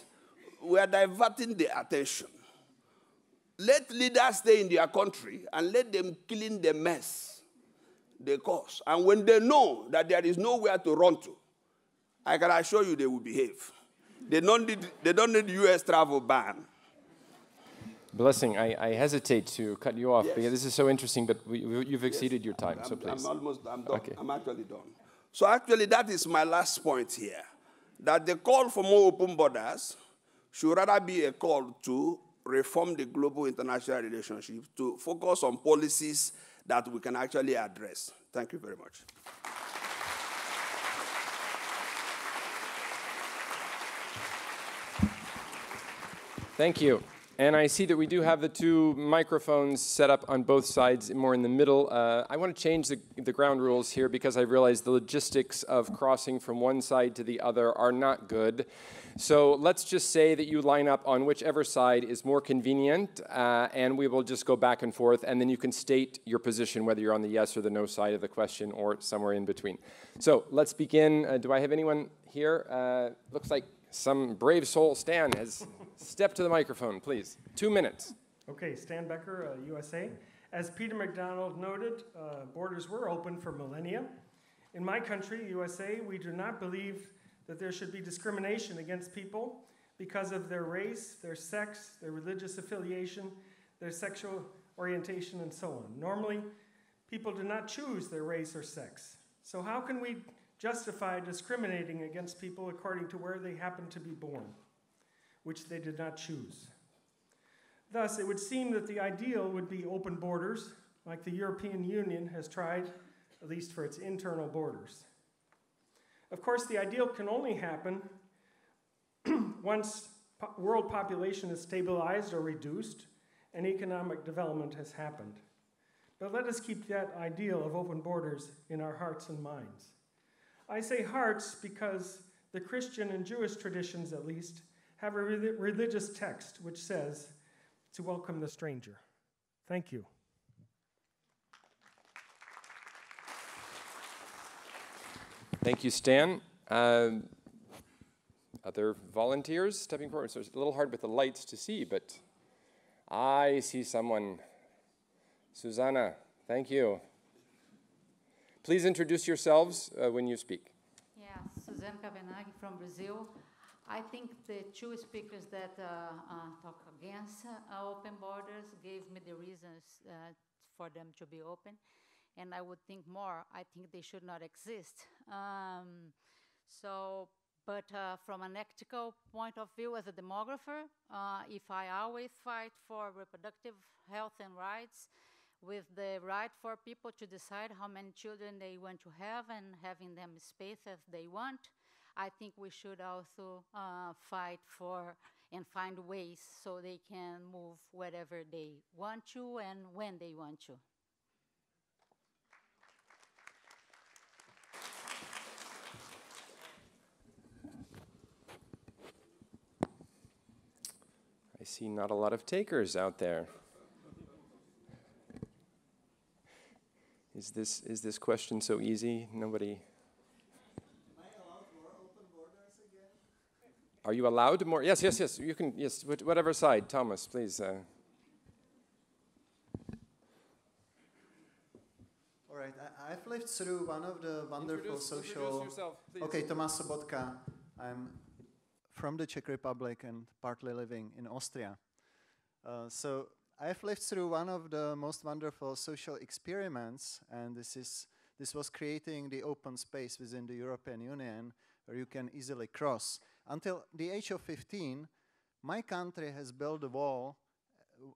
we are diverting the attention. Let leaders stay in their country and let them clean the mess they cause. And when they know that there is nowhere to run to, I can assure you they will behave. They don't need US travel ban. Blessing, I hesitate to cut you off, Yes. because this is so interesting, but you've exceeded your time, so please. I'm done. Okay. I'm actually done. So actually, that is my last point here, that the call for more open borders should rather be a call to reform the global international relationship, to focus on policies that we can actually address. Thank you very much. Thank you. And I see that we do have the two microphones set up on both sides, more in the middle. I want to change the ground rules here because I realize the logistics of crossing from one side to the other are not good. So let's just say that you line up on whichever side is more convenient, and we will just go back and forth, and then you can state your position, whether you're on the yes or the no side of the question or somewhere in between. So let's begin. Do I have anyone here? Looks like some brave soul. Stan has stepped to the microphone, please. 2 minutes. Okay, Stan Becker, USA. As Peter McDonald noted, borders were open for millennia. In my country, USA, we do not believe that there should be discrimination against people because of their race, their sex, their religious affiliation, their sexual orientation, and so on. Normally, people do not choose their race or sex. So how can we justify discriminating against people according to where they happen to be born, which they did not choose? Thus, it would seem that the ideal would be open borders, like the European Union has tried, at least for its internal borders. Of course, the ideal can only happen once world population is stabilized or reduced and economic development has happened. But let us keep that ideal of open borders in our hearts and minds. I say hearts because the Christian and Jewish traditions, at least, have a religious text which says to welcome the stranger. Thank you. Thank you, Stan. Other volunteers stepping forward? So it's a little hard with the lights to see, but I see someone. Susanna, thank you. Please introduce yourselves when you speak. Yeah, Suzanne Cavenaghi from Brazil. I think the two speakers that talk against open borders gave me the reasons for them to be open, and I would think more. I think they should not exist. But from an ethical point of view, as a demographer, if I always fight for reproductive health and rights, with the right for people to decide how many children they want to have and having them spaced as they want, I think we should also fight for and find ways so they can move wherever they want to and when they want to. I see not a lot of takers out there. Is this question so easy? Nobody. Am I allowed more open borders again? Are you allowed more? Yes, yes, yes. You can. Yes, whatever side. Thomas, please. All right. I've lived through one of the wonderful social. Introduce yourself, please. Okay, Tomáš Sobotka. I'm from the Czech Republic and partly living in Austria. So I've lived through one of the most wonderful social experiments, and this was creating the open space within the European Union where you can easily cross. Until the age of 15, my country has built a wall,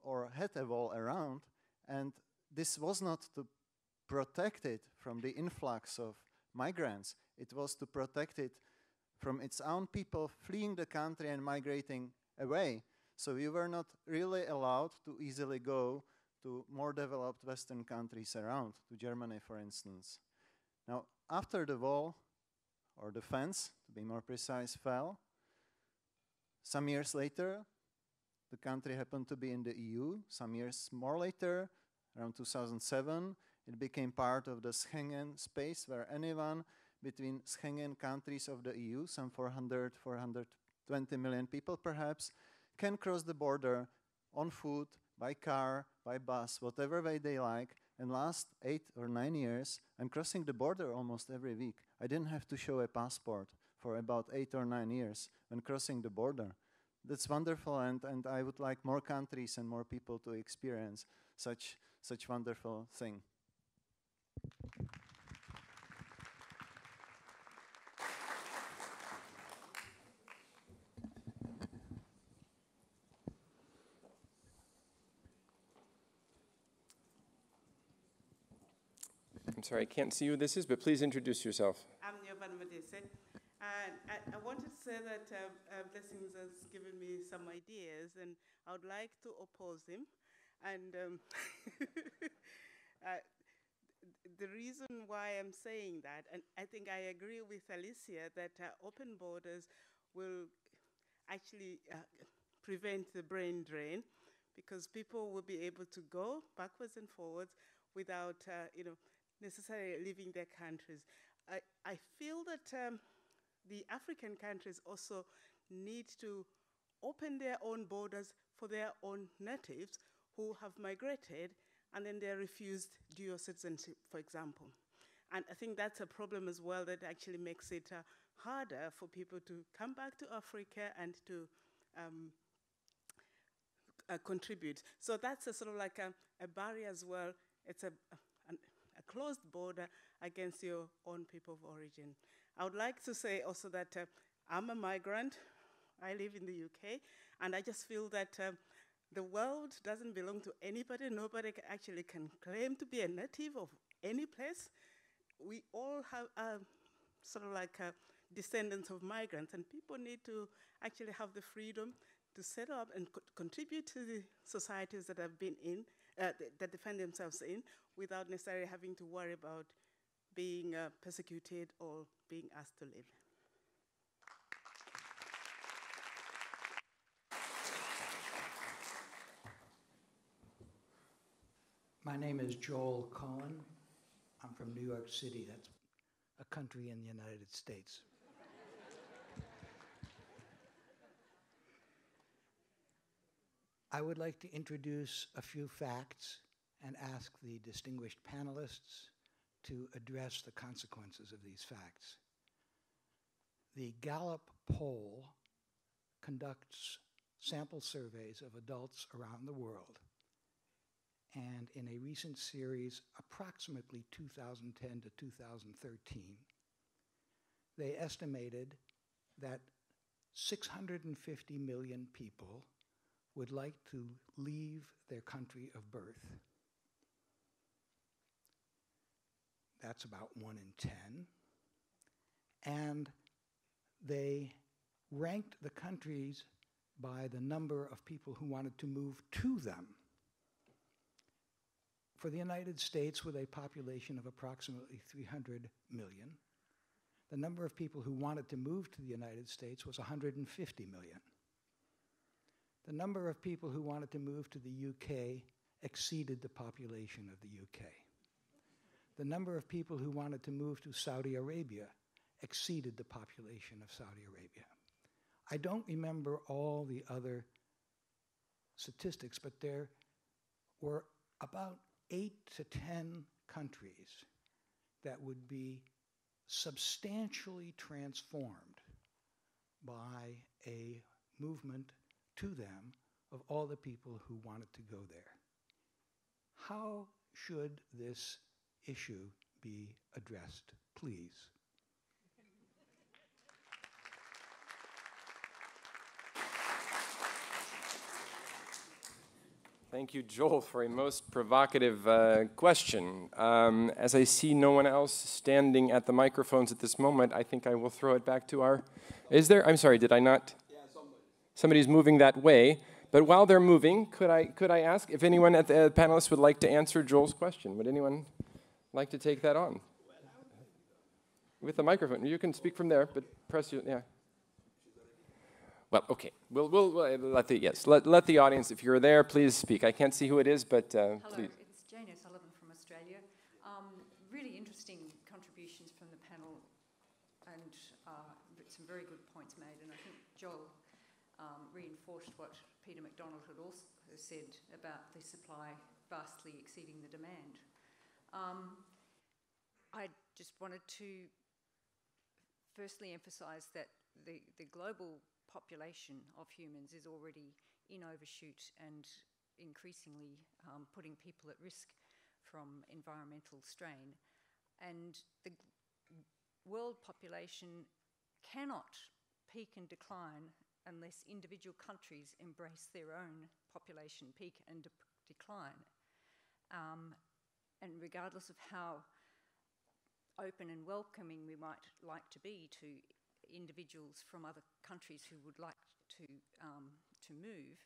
or had a wall around, and this was not to protect it from the influx of migrants. It was to protect it from its own people fleeing the country and migrating away. So we were not really allowed to easily go to more developed Western countries around, to Germany, for instance. Now, after the wall, or the fence, to be more precise, fell, some years later, the country happened to be in the EU. Some years more later, around 2007, it became part of the Schengen space, where anyone between Schengen countries of the EU, some 420 million people perhaps, can cross the border on foot, by car, by bus, whatever way they like. And last 8 or 9 years, I'm crossing the border almost every week. I didn't have to show a passport for about 8 or 9 years when crossing the border. That's wonderful, and I would like more countries and more people to experience such wonderful thing. I'm sorry, I can't see who this is, but please introduce yourself. I'm Nyovan Madese. I wanted to say that Blessings has given me some ideas, and I would like to oppose him. And the reason why I'm saying that, and I think I agree with Alicia, that open borders will actually prevent the brain drain, because people will be able to go backwards and forwards without, necessarily leaving their countries. I feel that the African countries also need to open their own borders for their own natives who have migrated and then they're refused dual citizenship, for example. And I think that's a problem as well that actually makes it harder for people to come back to Africa and to contribute. So that's a sort of like a barrier as well. It's a closed border against your own people of origin. I would like to say also that I'm a migrant. I live in the UK, and I just feel that the world doesn't belong to anybody. Nobody actually can claim to be a native of any place. We all have sort of like descendants of migrants, and people need to actually have the freedom to set up and contribute to the societies that have been in, that defend themselves in, without necessarily having to worry about being persecuted or being asked to leave. My name is Joel Cohen. I'm from New York City. That's a country in the United States. I would like to introduce a few facts and ask the distinguished panelists to address the consequences of these facts. The Gallup poll conducts sample surveys of adults around the world. And in a recent series, approximately 2010 to 2013, they estimated that 650 million people would like to leave their country of birth. That's about 1 in 10. And they ranked the countries by the number of people who wanted to move to them. For the United States, with a population of approximately 300 million, the number of people who wanted to move to the United States was 150 million. The number of people who wanted to move to the UK exceeded the population of the UK. The number of people who wanted to move to Saudi Arabia exceeded the population of Saudi Arabia. I don't remember all the other statistics, but there were about 8 to 10 countries that would be substantially transformed by a movement to them of all the people who wanted to go there. How should this issue be addressed, please? Thank you, Joel, for a most provocative question. As I see no one else standing at the microphones at this moment, I think I will throw it back to our... Is there? I'm sorry, did I not? Yeah, somebody's moving that way. But while they're moving, could I ask if anyone at the panelists would like to answer Joel's question? Would anyone like to take that on? With the microphone. You can speak from there, but press your... Yeah. Well, okay. We'll let the audience, if you're there, please speak. I can't see who it is, but Hello, please. It's Jane O'Sullivan from Australia. Really interesting contributions from the panel, and some very good points made. And I think Joel reinforced what Peter McDonald had also said about the supply vastly exceeding the demand. I just wanted to firstly emphasise that the global population of humans is already in overshoot and increasingly putting people at risk from environmental strain. And the world population cannot peak and decline unless individual countries embrace their own population peak and decline. And regardless of how open and welcoming we might like to be to individuals from other countries who would like to move,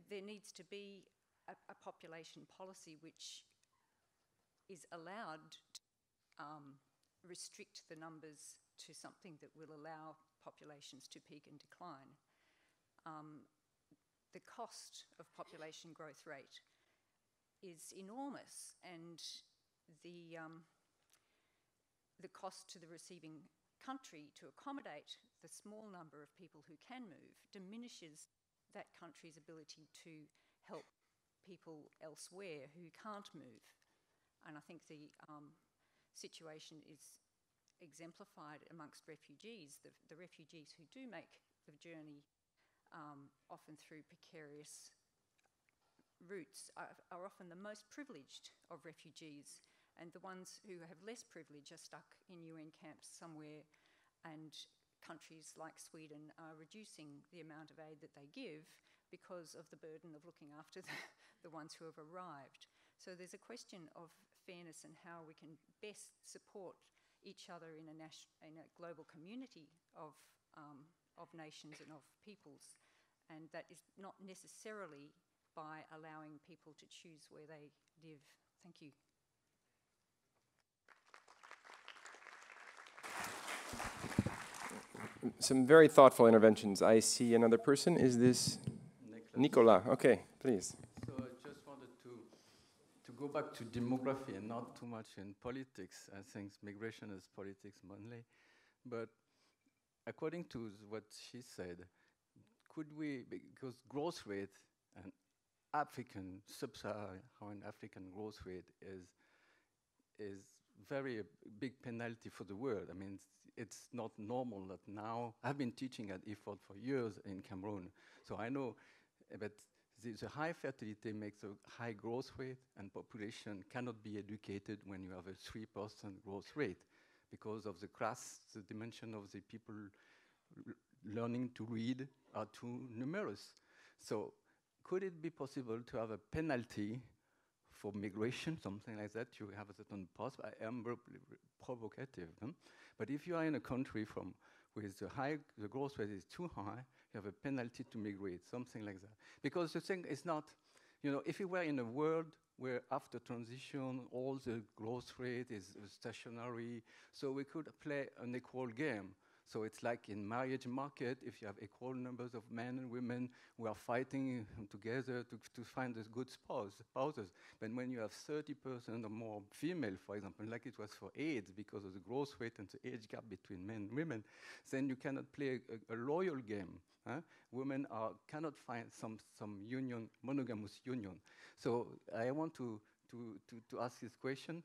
there needs to be a population policy which is allowed to restrict the numbers to something that will allow populations to peak and decline. The cost of population growth rate is enormous, and the cost to the receiving country to accommodate the small number of people who can move diminishes that country's ability to help people elsewhere who can't move. And I think the situation is exemplified amongst refugees. The refugees who do make the journey, often through precarious routes, are often the most privileged of refugees. And the ones who have less privilege are stuck in UN camps somewhere, and countries like Sweden are reducing the amount of aid that they give because of the burden of looking after the ones who have arrived. So there's a question of fairness and how we can best support each other in a global community of nations and of peoples, and that is not necessarily by allowing people to choose where they live. Thank you. Some very thoughtful interventions. I see another person. Is this Nicola? Okay, please. So I just wanted to go back to demography and not too much in politics. I think migration is politics mainly. But according to what she said, could we, because growth rate and African, sub-Saharan African growth rate is very big penalty for the world. I mean, it's not normal that now, I've been teaching at APHRC for years in Cameroon, so I know that the high fertility makes a high growth rate, and population cannot be educated when you have a 3% growth rate because of the class, the dimension of the people learning to read are too numerous. So could it be possible to have a penalty for migration, something like that? You have a certain post. I am provocative. But if you are in a country with the growth rate is too high, you have a penalty to migrate, something like that. Because the thing is not, if you were in a world where after transition, all the growth rate is stationary, so we could play an equal game. So it's like in marriage market, if you have equal numbers of men and women who are fighting together to find a good spouses. But when you have 30% or more female, for example, like it was for AIDS, because of the growth rate and the age gap between men and women, then you cannot play a loyal game. Women cannot find some union, monogamous union. So I want to ask this question.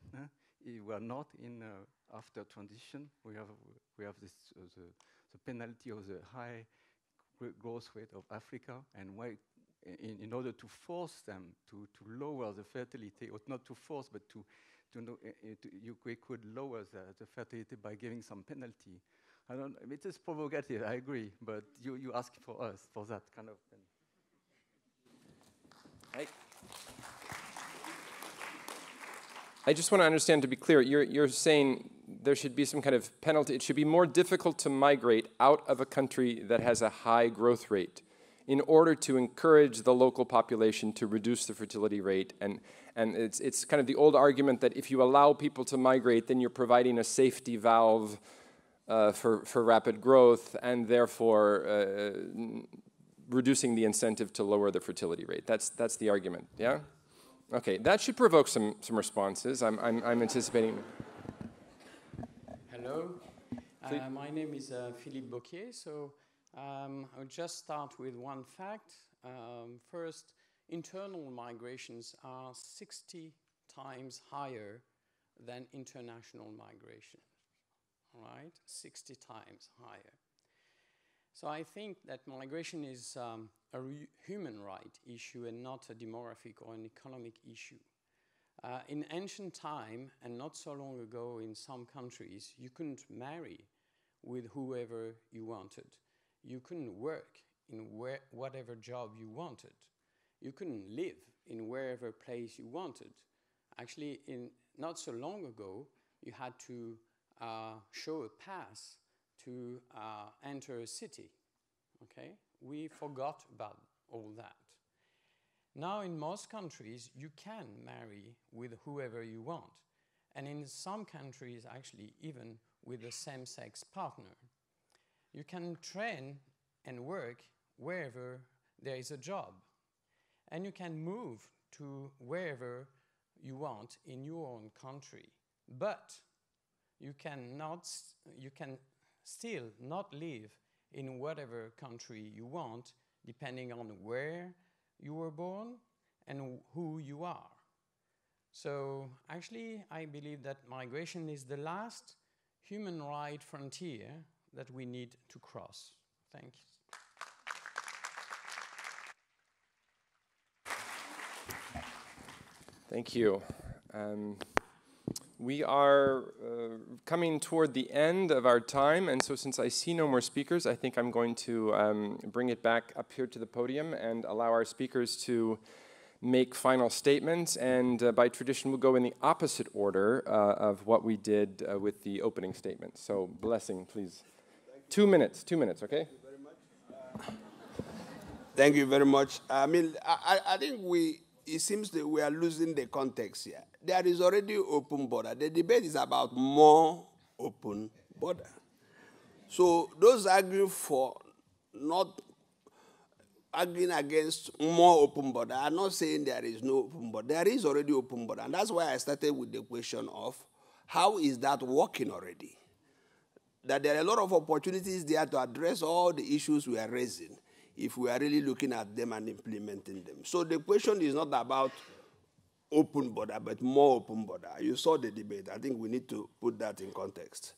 We are not in after transition. We have this the penalty of the high growth rate of Africa, and why in order to force them to lower the fertility, or not to force, but you could lower the fertility by giving some penalty. I don't. It is provocative. I agree, but you ask for us for that kind of thing. I just want to understand, to be clear, you're saying there should be some kind of penalty. It should be more difficult to migrate out of a country that has a high growth rate in order to encourage the local population to reduce the fertility rate. And it's kind of the old argument that if you allow people to migrate, then you're providing a safety valve for rapid growth, and therefore reducing the incentive to lower the fertility rate. That's the argument, yeah? Okay, that should provoke some responses. I'm anticipating. Hello, my name is Philippe Bocquier. So I'll just start with one fact. First, internal migrations are 60 times higher than international migration. All right, 60 times higher. So I think that migration is a human right issue and not a demographic or an economic issue. In ancient time, and not so long ago in some countries, you couldn't marry with whoever you wanted. You couldn't work in whatever job you wanted. You couldn't live in wherever place you wanted. Actually, not so long ago, you had to show a pass to enter a city, okay? We forgot about all that. Now in most countries, you can marry with whoever you want. And in some countries, actually, even with a same-sex partner. You can train and work wherever there is a job. And you can move to wherever you want in your own country. But you can still not live in whatever country you want, depending on where you were born and who you are. So actually, I believe that migration is the last human right frontier that we need to cross. Thank you. Thank you. We are coming toward the end of our time, and so since I see no more speakers, I think I'm going to bring it back up here to the podium and allow our speakers to make final statements, and by tradition we'll go in the opposite order of what we did with the opening statement. So, Blessing, please. 2 minutes, okay? Thank you very much. Thank you very much. I mean, I think it seems that we are losing the context here. There is already open border. The debate is about more open border. So those arguing for not arguing against more open border are not saying there is no open border. There is already open border. And that's why I started with the question of how is that working already? That there are a lot of opportunities there to address all the issues we are raising if we are really looking at them and implementing them. So the question is not about open border, but more open border. You saw the debate. I think we need to put that in context.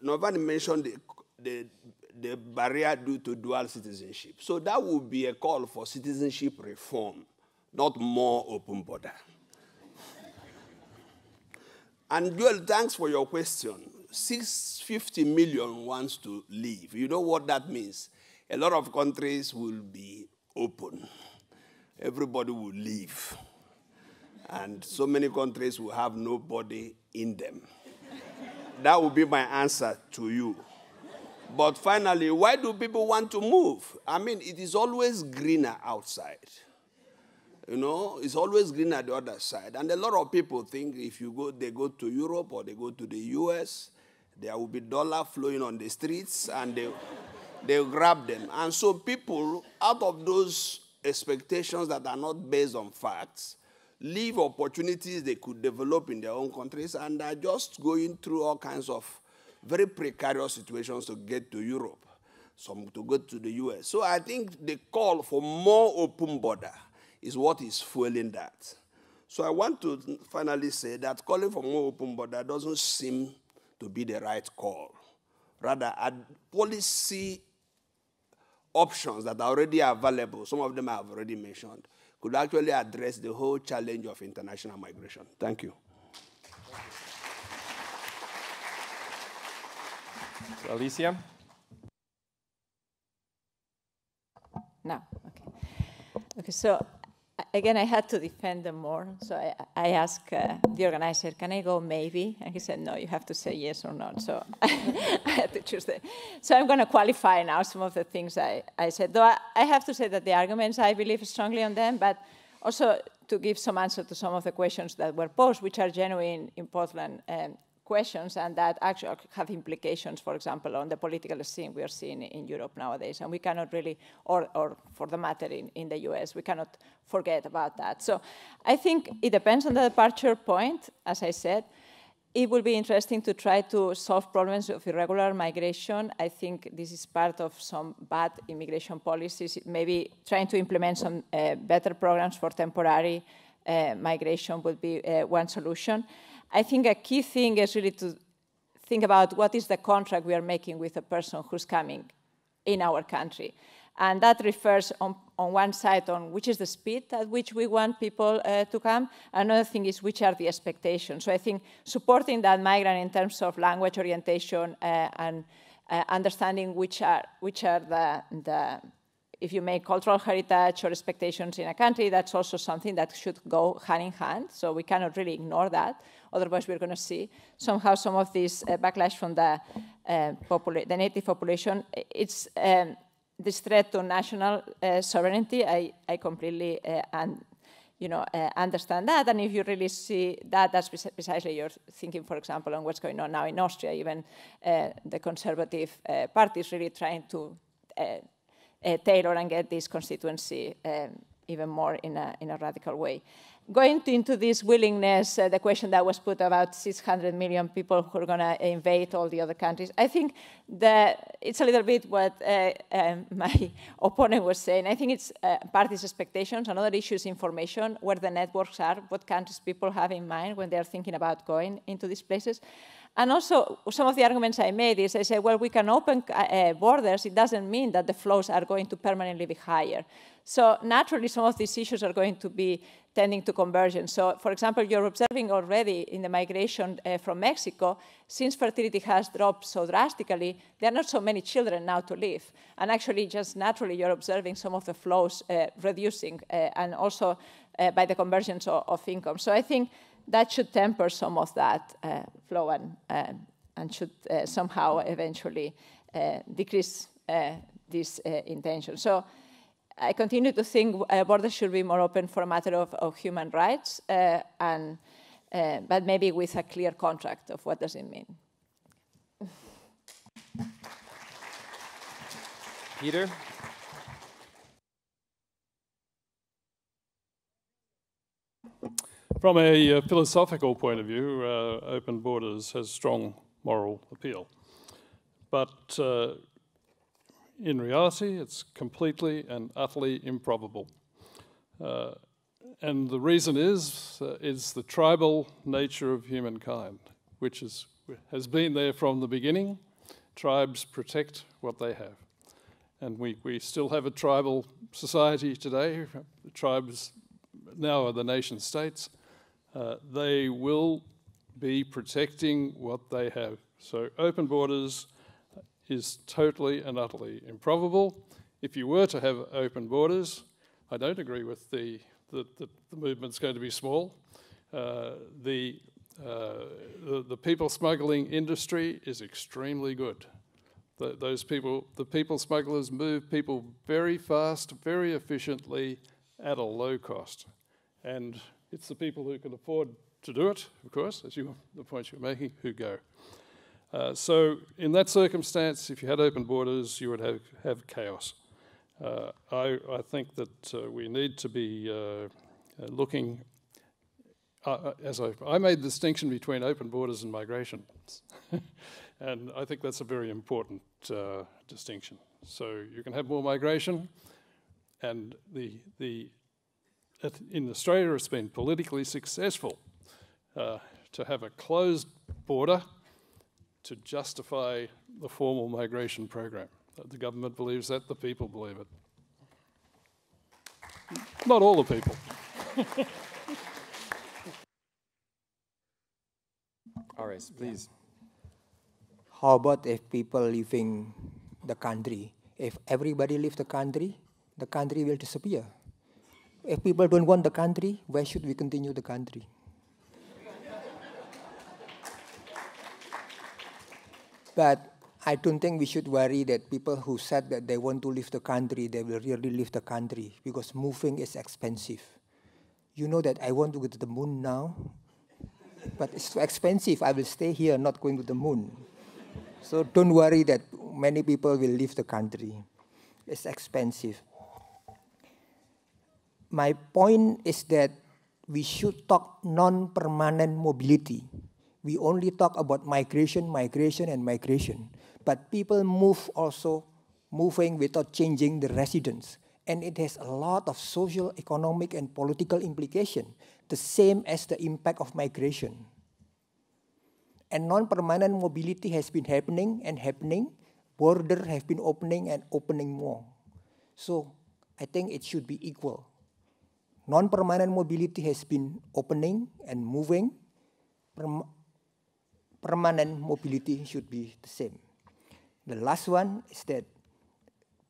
Nobody mentioned the barrier due to dual citizenship. So that would be a call for citizenship reform, not more open border. And Joel, thanks for your question. 650 million wants to leave. You know what that means? A lot of countries will be open. Everybody will leave. And so many countries will have nobody in them. That would be my answer to you. But finally, why do people want to move? I mean, it is always greener outside. You know, it's always greener the other side. And a lot of people think if you go, they go to Europe or they go to the US, there will be dollar flowing on the streets and they'll grab them. And so people, out of those expectations that are not based on facts, leave opportunities they could develop in their own countries and are just going through all kinds of very precarious situations to get to Europe, some to go to the US. So I think the call for more open border is what is fueling that. So I want to finally say that calling for more open border doesn't seem to be the right call. Rather, policy options that are already available, some of them I have already mentioned, could actually address the whole challenge of international migration. Thank you. So, Alicia? No, okay. Okay, so again, I had to defend them more. So I asked the organizer, can I go maybe? And he said, no, you have to say yes or not. So I had to choose that. So I'm going to qualify now some of the things I said. Though I have to say that the arguments, I believe strongly on them, but also to give some answer to some of the questions that were posed, which are genuine, important questions, and that actually have implications, for example, on the political scene we are seeing in Europe nowadays. And we cannot really, or for the matter in the US, we cannot forget about that. So I think it depends on the departure point. As I said, it will be interesting to try to solve problems of irregular migration. I think this is part of some bad immigration policies, maybe trying to implement some better programs for temporary migration would be one solution. I think a key thing is really to think about what is the contract we are making with a person who's coming in our country. And that refers on one side on which is the speed at which we want people to come. Another thing is which are the expectations. So I think supporting that migrant in terms of language orientation and understanding which are the if you make cultural heritage or expectations in a country, that's also something that should go hand in hand. So we cannot really ignore that. Otherwise, we're going to see somehow some of this backlash from the native population. It's this threat to national sovereignty. I completely understand that. And if you really see that, that's precisely you're thinking, for example, on what's going on now in Austria. Even the conservative party is really trying to tailor and get this constituency even more in a radical way. Going into this willingness, the question that was put about 600 million people who are going to invade all the other countries, I think that it's a little bit what my opponent was saying. I think it's parties' expectations. Another issue is information, where the networks are, what countries people have in mind when they're thinking about going into these places. And also, some of the arguments I made is I say, well, we can open borders. It doesn't mean that the flows are going to permanently be higher. So naturally, some of these issues are going to be tending to convergence. So, for example, you're observing already in the migration from Mexico, since fertility has dropped so drastically, there are not so many children now to live. And actually, just naturally, you're observing some of the flows reducing, and also by the convergence of income. So I think that should temper some of that flow and should somehow eventually decrease this intention. So I continue to think borders should be more open for a matter of human rights, but maybe with a clear contract of what does it mean. Peter? From a philosophical point of view, open borders has strong moral appeal. But in reality, it's completely and utterly improbable. And the reason is the tribal nature of humankind, which has been there from the beginning. Tribes protect what they have. And we still have a tribal society today. The tribes now are the nation states. They will be protecting what they have. So open borders is totally and utterly improbable. If you were to have open borders, I don't agree with the movement's going to be small. The people smuggling industry is extremely good. The people smugglers move people very fast, very efficiently, at a low cost. And it's the people who can afford to do it, of course, as the point you're making, who go. So in that circumstance, if you had open borders, you would have chaos. I think that we need to be looking, I made the distinction between open borders and migration. And I think that's a very important distinction. So you can have more migration, and in Australia it's been politically successful to have a closed border to justify the formal migration program. The government believes that, the people believe it. Not all the people. Aris, please. How about if people leaving the country? If everybody leave the country will disappear. If people don't want the country, why should we continue the country? But I don't think we should worry that people who said that they want to leave the country, they will really leave the country, because moving is expensive. You know that I want to go to the moon now, but it's too expensive. I will stay here, not going to the moon. So don't worry that many people will leave the country. It's expensive. My point is that we should talk non-permanent mobility. We only talk about migration, migration, and migration. But people move also, moving without changing the residence. And it has a lot of social, economic, and political implication, the same as the impact of migration. And non-permanent mobility has been happening and happening. Borders have been opening and opening more. So I think it should be equal. Non-permanent mobility has been opening and moving. Permanent mobility should be the same. The last one is that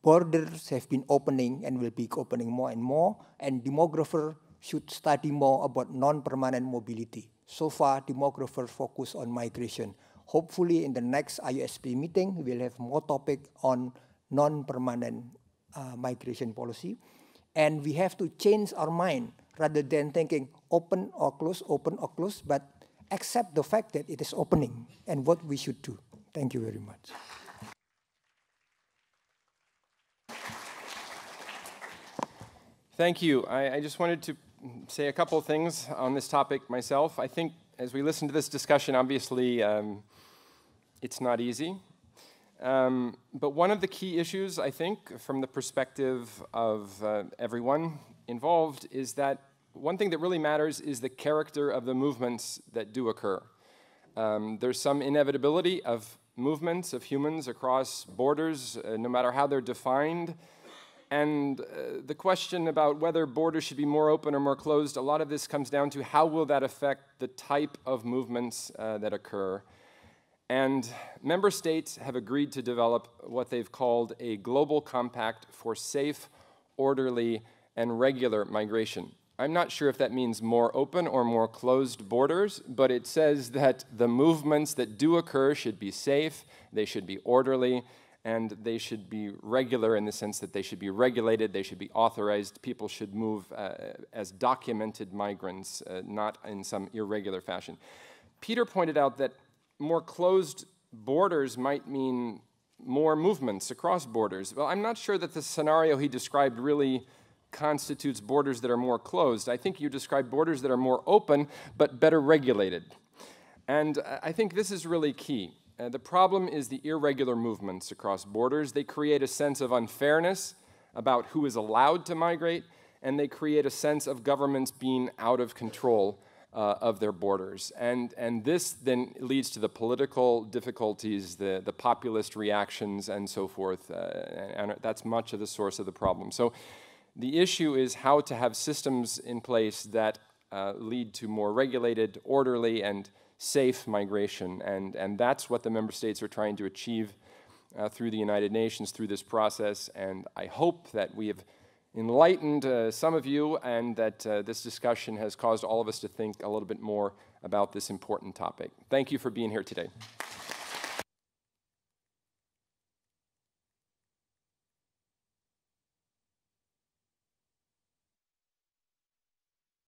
borders have been opening and will be opening more and more, and demographers should study more about non-permanent mobility. So far, demographers focus on migration. Hopefully, in the next IUSP meeting, we'll have more topic on non-permanent migration policy. And we have to change our mind rather than thinking open or close, but accept the fact that it is opening and what we should do. Thank you very much. Thank you. I just wanted to say a couple of things on this topic myself. I think as we listen to this discussion, obviously it's not easy. But one of the key issues, I think, from the perspective of everyone involved is that one thing that really matters is the character of the movements that do occur. There's some inevitability of movements of humans across borders, no matter how they're defined. And the question about whether borders should be more open or more closed, a lot of this comes down to how will that affect the type of movements that occur. And member states have agreed to develop what they've called a global compact for safe, orderly, and regular migration. I'm not sure if that means more open or more closed borders, but it says that the movements that do occur should be safe, they should be orderly, and they should be regular in the sense that they should be regulated, they should be authorized, people should move as documented migrants, not in some irregular fashion. Peter pointed out that more closed borders might mean more movements across borders. Well, I'm not sure that the scenario he described really constitutes borders that are more closed. I think you described borders that are more open, but better regulated. And I think this is really key. The problem is the irregular movements across borders. They create a sense of unfairness about who is allowed to migrate and they create a sense of governments being out of control of their borders. And this then leads to the political difficulties, the populist reactions, and so forth, and that's much of the source of the problem. So the issue is how to have systems in place that lead to more regulated, orderly, and safe migration, and that's what the member states are trying to achieve through the United Nations, through this process, and I hope that we have enlightened some of you, and that this discussion has caused all of us to think a little bit more about this important topic. Thank you for being here today.